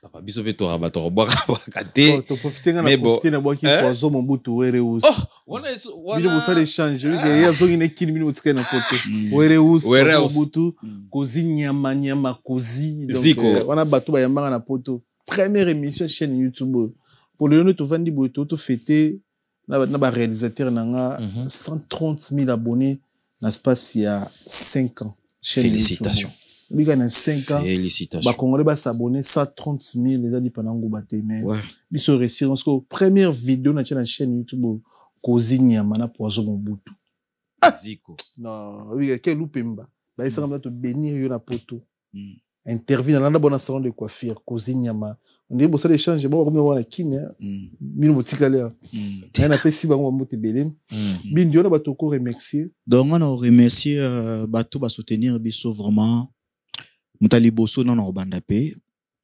papa biso pe to rabato boire kate to profiter na mais bon profiter na boire qui poison mon butu were us wana bino bosa d'échange oui ya zongi ne kini bino tsika na poto were us mon butu kozi nyama kozi donc wana bato ba yamba na poto première émission chaîne YouTube pour le to vandi boto to fêter na ba réalisateur nanga 130 000 abonnés na espace il y a 5 ans. Félicitations. Lui gagne 5 ans. Félicitations. Ba Congolais ba s'abonner 130 000 les a dit pendant ngo batene. Ouais. Biso réussir parce que première vidéo na chaîne YouTube Kozi Nyama na poison Mobutu. Ziko. Non, oui, quel loupemba. Ba isa comme to bénir yo na poto. Interview dans la bonne salon de coiffure Kozi Nyama. On dit bossa d'échange bon comme on la kine. Bino botika là. On a pesi bango mbote belem. Bindio na bato ko remercier. Donc on a remercier bato ba soutenir biso vraiment. Mutali boso na obanda pe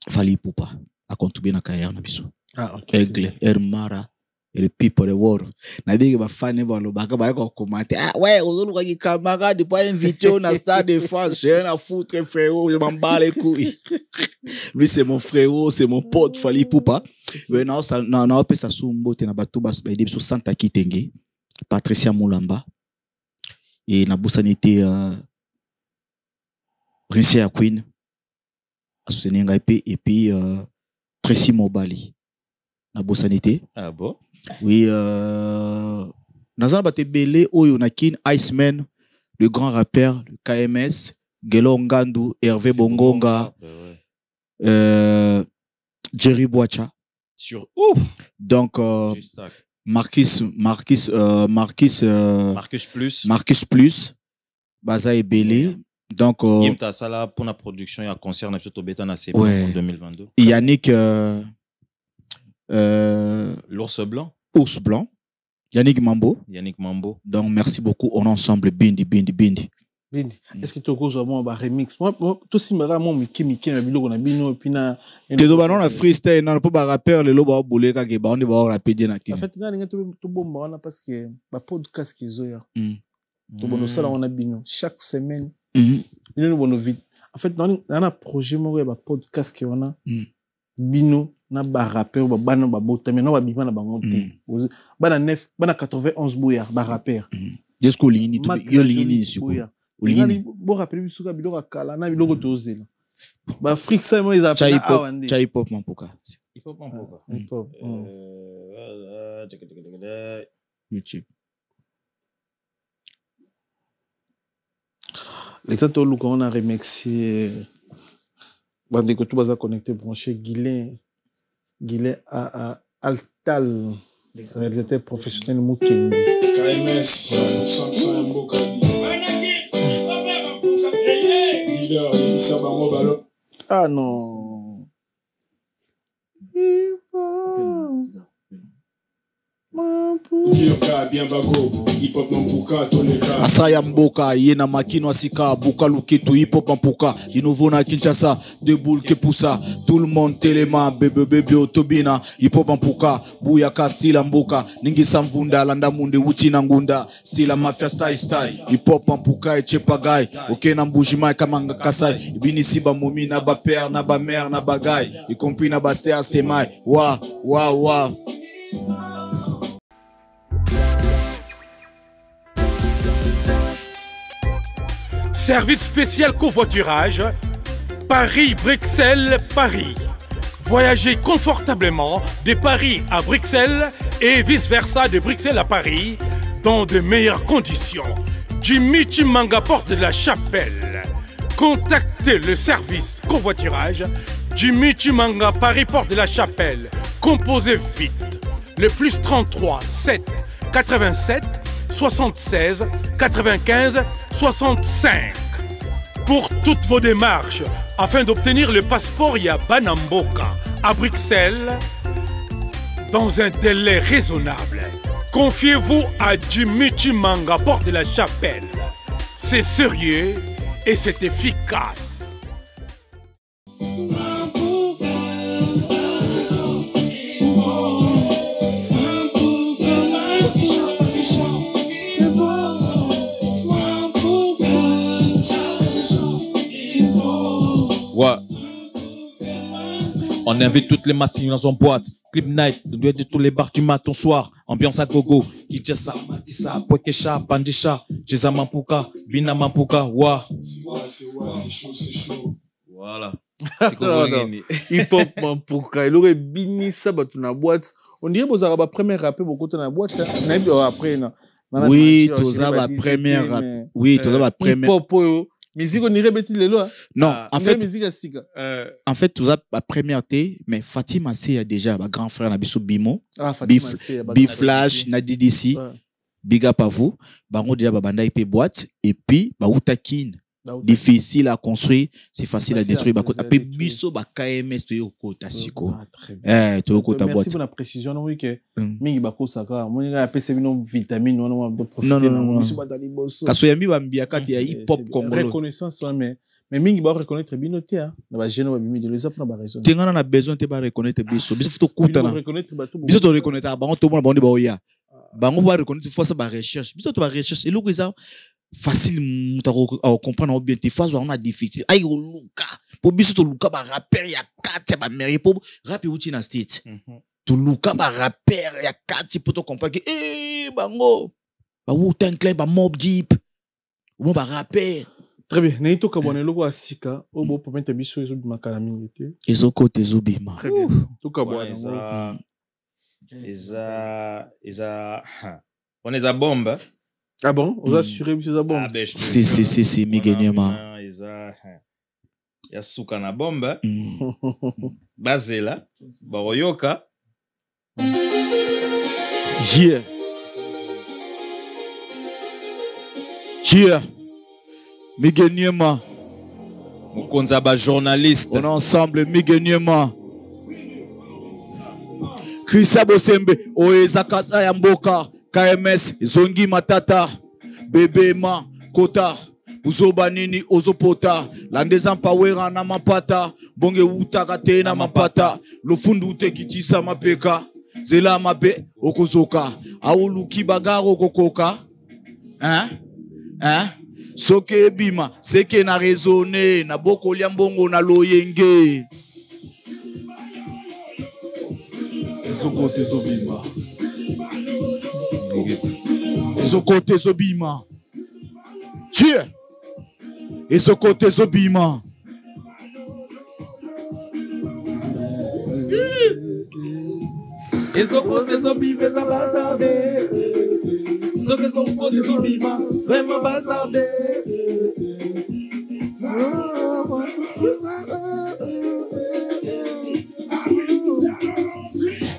fali pupa a contribuer na carrière na biso. Ah OK. Aigle, Hermara et les people de world. Na bige ba fan ba lo baka ba ko commenter. Ah ouais, ozolu ka camarade pas invité au Stade de France, j'ai rien à foutre frérot, je m'en bats les couilles. Lui c'est mon frérot, c'est mon pote fali pupa. Ouais na ça na pe sa sumbote na bato ba de biso Santa Kitenge, Patricia Mulamba et na bosanité Prince ya Queen a soutenir et puis Tracy Mobali na bosanité. Ah bon? Oui, Nazan Bate Belé, Oyo Nakin, Iceman, le grand rappeur, le KMS, Gelo Ngandu, Hervé Bongonga, Jerry Boacha. Sur ouf. Donc, Marcus Plus, Baza et Belé. Donc, Yimta Sala pour la production et un concert na Pioto Beta na CP en 2022. Yannick l'ours blanc. Ours blanc. Yannick Mambo. Donc merci beaucoup. On est ensemble. Bindi. Est-ce que tu as un remix? Moi, tout si mara mon Mickey na biloko na bino puis na. Te do banon na freestyle na pas rapper le loba bolé ka ke ba on va rapper na ki. En fait, nga to bomba wana parce que ba podcast ki zo ya. To bono sala wana bino chaque semaine. Bino bono vite. En fait, dans un projet mo ba podcast ki wana. Bino na ba rappeur ba bana ba bota mais na ba bima na bango te bana 91 bouya ba rappeur jusqu'au lini to yo lini suko lini bo rappeur bisuka biloko kala na biloko tozela ba Afrique ça moi ils appellent awande chai pop mampoka YouTube les temps on a remercié bande que tout baza connecté branché Guilin à Altal, réalisateur professionnel Mukendi. KMS, ah non. Asaya Mboka yena makino asika buka luketu hip hop mpuka inouveau na Kinshasa de boule ke poussa tout le monde telema bebe otobina hip hop mpuka buyaka stila Mboka ningi samvunda landa munde uti na ngunda stila mafia style hip hop mpuka echepagai okena mbujima kama ngakasai ibini siba momi na ba père na ba mère na bagay y compris na ba star stemai wa Service spécial covoiturage, Paris-Bruxelles-Paris. Voyagez confortablement de Paris à Bruxelles et vice-versa de Bruxelles à Paris dans de meilleures conditions. Jimmy Chimanga, porte de la Chapelle. Contactez le service covoiturage Jimmy Chimanga, Paris, porte de la Chapelle. Composez vite. Le plus 33 7 87 76 95 65. Pour toutes vos démarches, afin d'obtenir le passeport Yabana Mboka à Bruxelles, dans un délai raisonnable, confiez-vous à Jimmy Chimanga, porte de la Chapelle. C'est sérieux et c'est efficace. On invite toutes les massines dans son boîte. Clip night, on doit être tous les bars du matin soir. Ambiance à gogo. Kijasa, Matissa, Pokesha, Pandisha, Jeza Mampuka, Bina Mampuka, wa. C'est chaud. Voilà. Hip-hop Mampuka. Il aurait bini ça, dans la boîte. On dirait que vous avez la première rappeur beaucoup dans la boîte. Après, oui, tu as la première. Oui, tu as la première. Hip-hop, musique, on dirait bêtise les lois. Non, en fait, musique en fait, tu as la première thé, mais Fatima c'est a déjà ma grand frère Nabiso Bimo, Biflash, Nadidisi, Big up à vous. Bango déjà babanda IP boîte et puis Baoutakin. Difficile à construire, c'est facile à détruire. Après biso ba KMS to yoko tasiko. To yoko ta boîte. Merci pour la précision. Oui que mingi bako saka. Moi nga appelle c'est une vitamine on va profiter non. Biso ba dali bosso. Kaso yambi ba mbia kati ya hip hop congolais. Reconnaissance mais mingi ba reconnaître binoté hein. Na ba jeune ba bimi de les apprendre ba raison. Tengana na besoin te ba reconnaître biso. Biso to kuta na. Biso to reconnaître bango to mona ba oya. Bango ba reconnaître fois ça ba recherche. Biso to ba recherche et loko ça facile à comprendre bien tes phases on a difficile ay luka pour biso to luka ba rapper ya 4 ba mairie pour rapper outi na state to luka ba rapper ya 4 pour to comprendre que bango ba Wu-Tang Clan ba Mobb Deep ou ba rapper très bien neito kabone loko asika obo pour mettre biso ezo bimaka na mingete ezoko tezo bima très bien to kabone eza on est à bombe. Ah bon? On a assuré que c'est bon. Si, Miguenyema. Ya suka na bomba. Bazela. Baroyoka. Jia. Miguenyema. Mukonza ba journaliste. On est ensemble, Miguenyema. Christa Bosembe. Oeza Kasa Yamboka. KMS, Zongi Matata, Bebema, Kota, Uzobanini, Ozopota, Landezan Pawera na Mapata, Bonge Utakate na Mapata, Lofundu Tekitisa Mapeka, Zela Mabe, Okozoka, Auluki Bagaro Kokoka, Soke Bima, Seke na raisonné, na Boko Liambongo na Loyenge. Ezokote Bima. Ezokote Zobima. Cheer. Ezokote Zobima. Ezokote Zobima za bazarde. Soke Ezokote Zobima vraiment bazarde.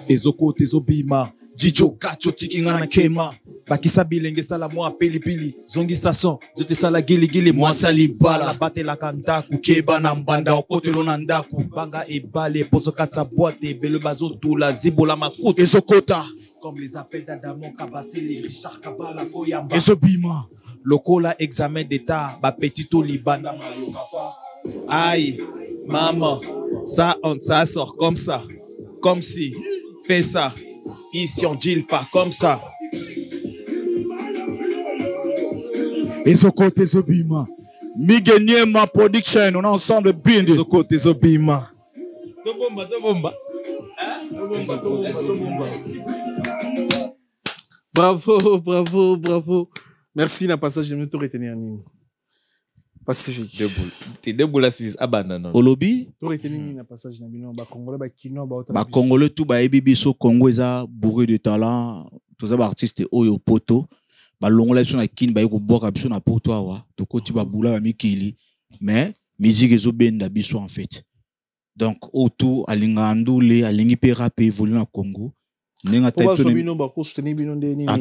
Ezokote Zobima. Jijo kacho tikinga na kema. Bakisa bilenge sala mwa pilipili. Zongi sason, zote sala gili mwa sali bala. Bate la kantaku, keba na mbanda, okotelo na ndaku. Banga ebale, poso katsa boite, bele bazo tula, zibola makutu. Ezokota. Comme les appels d'Adamon Kabasili, Richard Kabala, Foyamba. Ezobima. Lokola examen d'état, ba petito libana mayo papa. Aïe, maman, ça sort comme ça. Comme si, fais ça. Ici on deal pas comme ça. Ezokote Zobima. Miguenyema Production, on est ensemble bien. Ezokote Zobima. Bravo. Merci, na passage de notre retenir Nini. Pacifique. T'es debout là, c'est abandonné. Olobi? Tu retenir na passage na bino, ba Congolais, ba Kino, ba Congolais, tout ba ebibi so Congo, eza bourré de talent. Tous les artistes oyo poto. Ba longola biso na kin ba yeko boka biso na poto awa. Toko ti ba bula ba mikili. Mais musique ezo benda biso en fait. Donc autour alinga ndule alingi pe rap évoluer na Congo. En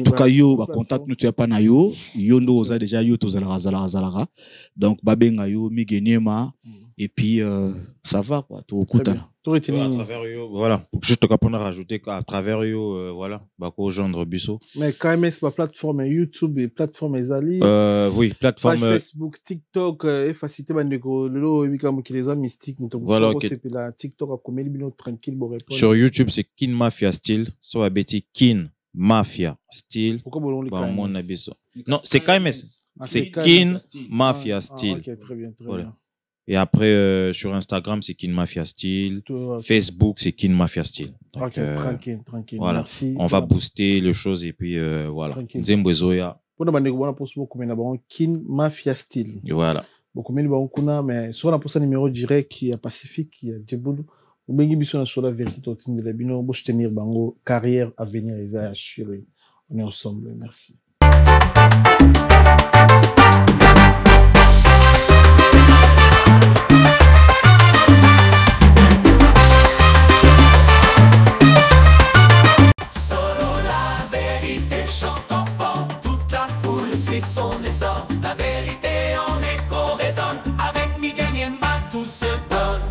tout cas yo ba contact nous tu pas na yo ndo oza déjà yo to zala. Donc babenga yo Miguenyema et puis ça va quoi to kutana. À travers eux, voilà. Juste pour rajouter qu'à travers eux, voilà, bako joindre biso. Mais KMS la plateforme YouTube et plateforme Ezali. Oui, plateforme Facebook, TikTok et facilité bandeko lelo ebikamo ki les mystiques nous voilà, okay. C'est la TikTok a commis bino tranquille bo répondre. Sur YouTube, c'est Kin Mafia Style, so va beti Kin Mafia Style. Pourquoi bolon le KMS? Non, c'est KMS. C'est Kin Mafia Style. OK, très bien. Voilà. Et après, sur Instagram, c'est Kin Mafia Style. Facebook, c'est Kin Mafia Style. Donc, tranquille. Voilà. Merci. On va booster les choses et puis voilà. Nzembo Zoya. Pour nous, Kin Mafia Style. Voilà. Beaucoup de mais soit on a pour numéro direct qui est Pacifique, qui est Djeboulou. Ou bien qui sur la vérité de la bino, pour tenir bango carrière à venir les assurer. On est ensemble. Merci. Son essor, la vérité en écho résonne. Avec Miguel Niemba, tout se donne.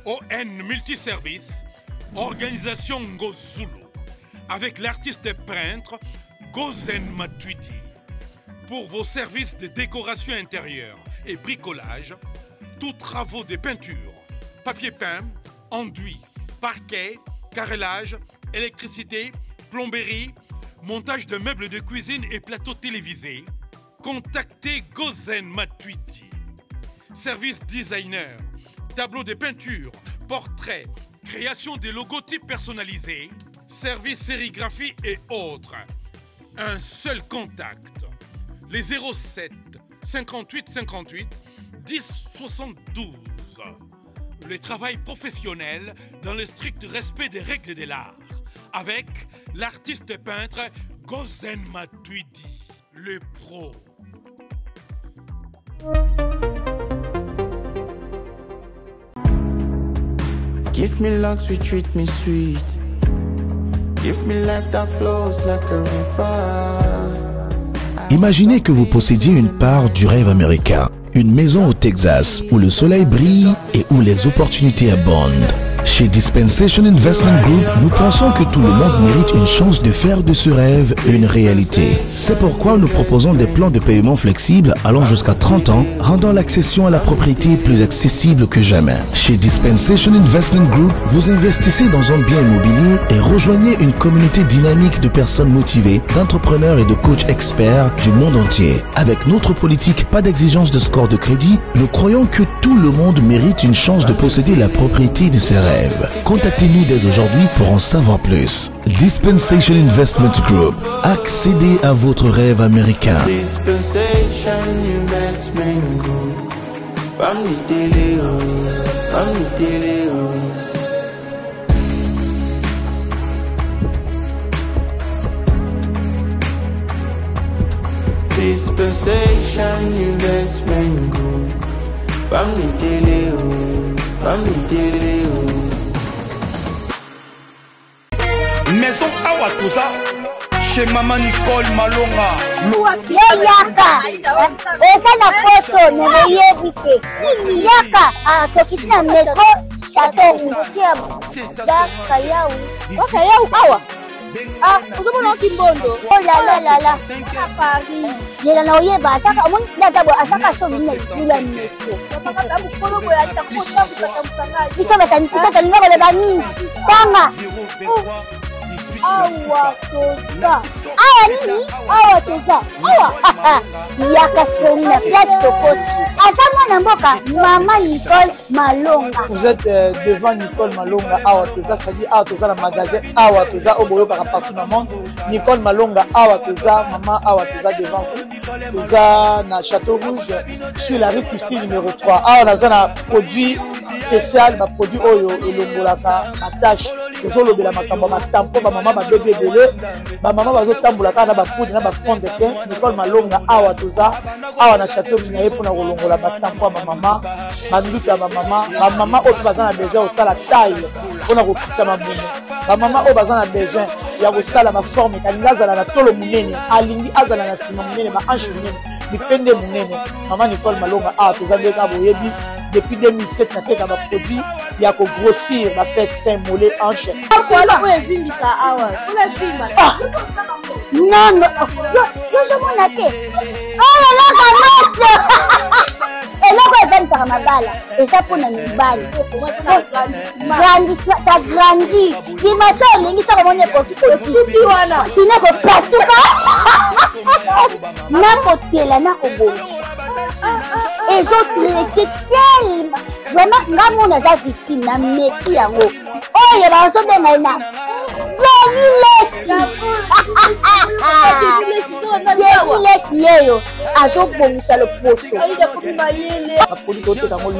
ON Multiservice, organisation Ngozulu, avec l'artiste peintre Gozen Matuidi. Pour vos services de décoration intérieure et bricolage, tous travaux de peinture, papier peint, enduit, parquet, carrelage, électricité, plomberie, montage de meubles de cuisine et plateaux télévisés, contactez Gozen Matuidi. Service designer, tableau de peinture, portrait, création des logotypes personnalisés, service sérigraphie et autres. Un seul contact. Les 07 58 58 10 72. Le travail professionnel dans le strict respect des règles de l'art. Avec l'artiste peintre Gozen Matuidi, le pro. Give me love, sweet, treat me sweet. Give me life that flows like a river. Imaginez que vous possédiez une part du rêve américain. Une maison au Texas où le soleil brille et où les opportunités abondent. Chez Dispensation Investment Group, nous pensons que tout le monde mérite une chance de faire de ce rêve une réalité. C'est pourquoi nous proposons des plans de paiement flexibles allant jusqu'à 30 ans, rendant l'accession à la propriété plus accessible que jamais. Chez Dispensation Investment Group, vous investissez dans un bien immobilier et rejoignez une communauté dynamique de personnes motivées, d'entrepreneurs et de coachs experts du monde entier. Avec notre politique pas d'exigence de score de crédit, nous croyons que tout le monde mérite une chance de posséder la propriété de ses rêves. Contactez-nous dès aujourd'hui pour en savoir plus. Dispensation Investment Group. Accédez à votre rêve américain. Dispensation Investment Group. Dispensation Investment Group. Maison Awatosa chez Maman Nicole Malonga. Yo yaka eza na poto neyebi te yaka tokiti na metro chateau tia daka yau awa uzomona kimbondo oh la Paris jela na oyeba asaka omoni ndazabo asaka so bina lula metro bisa talinga baleba nini tanga awa nini awa toza awa yaka sikoni na place tokoti aza mwana mboka Maman Nicole Malonga. Vous êtes devant Nicole Malonga awa toza, c'est-à-dire awa toza na magasin awa toza oboyo partout dans le monde. Nicole Malonga awa toza, maman awa toza devant vous. Toza na Château Rouge sur la rue Custine numéro 3. Awa naza na produit spécial, ma produit oyo elongolaka attache tozolobela makambo matampo ba mama ba bébé belé ba mama bazotambolaka na ba poudre na ba fond de teint. Nicole Malonga awa toza awa na Château Rouge na yepo na kolongola batampo ba mama banduka ba mama oyo baza na besoin osala taille mpona kokitisa mabumu ba mama oyo baza na besoin ya kosala maforme kalingi azala na tolo monene alingi azala na nsima monene baanche monene mipende monene. Maman Nicole Malonga awa toza ndeka boyebi depuis 2007 nateka baproduit ya kogrossir bafesse sein mollet hanche non yozomona te oyolaka eloko ezanisaka mabala eza mpona mibali sa grandi dimension olingi soko moni ekoki sine kopasuka nakotela nakobonisa ezotraite tellement vraiment nga mona aza victime na meki yango oyo bazobenga na lesi yeyo azobongisa loposo baproduit toteka yango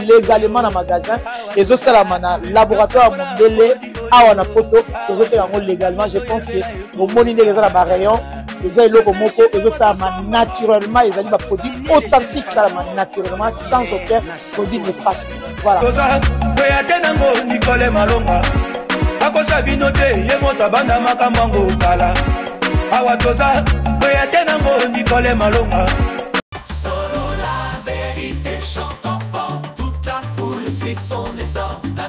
légalement na magasin ezosalama na laboratoire ya mondele awa na poto tozoteka yango légalement. Je pense que omoni ndenge eza na barayon eza eloko moko ezosalama naturellement, ezali baproduit authentique salama naturellement sans aucun produit néfaste. Voilà. oyatenango Nicole Malonga akosa bino te ye moto abanda makambo yango kala awa toza oyatenango Nicole Malonga. Solo la vérité chante enfant, toute la foule suit son essor. La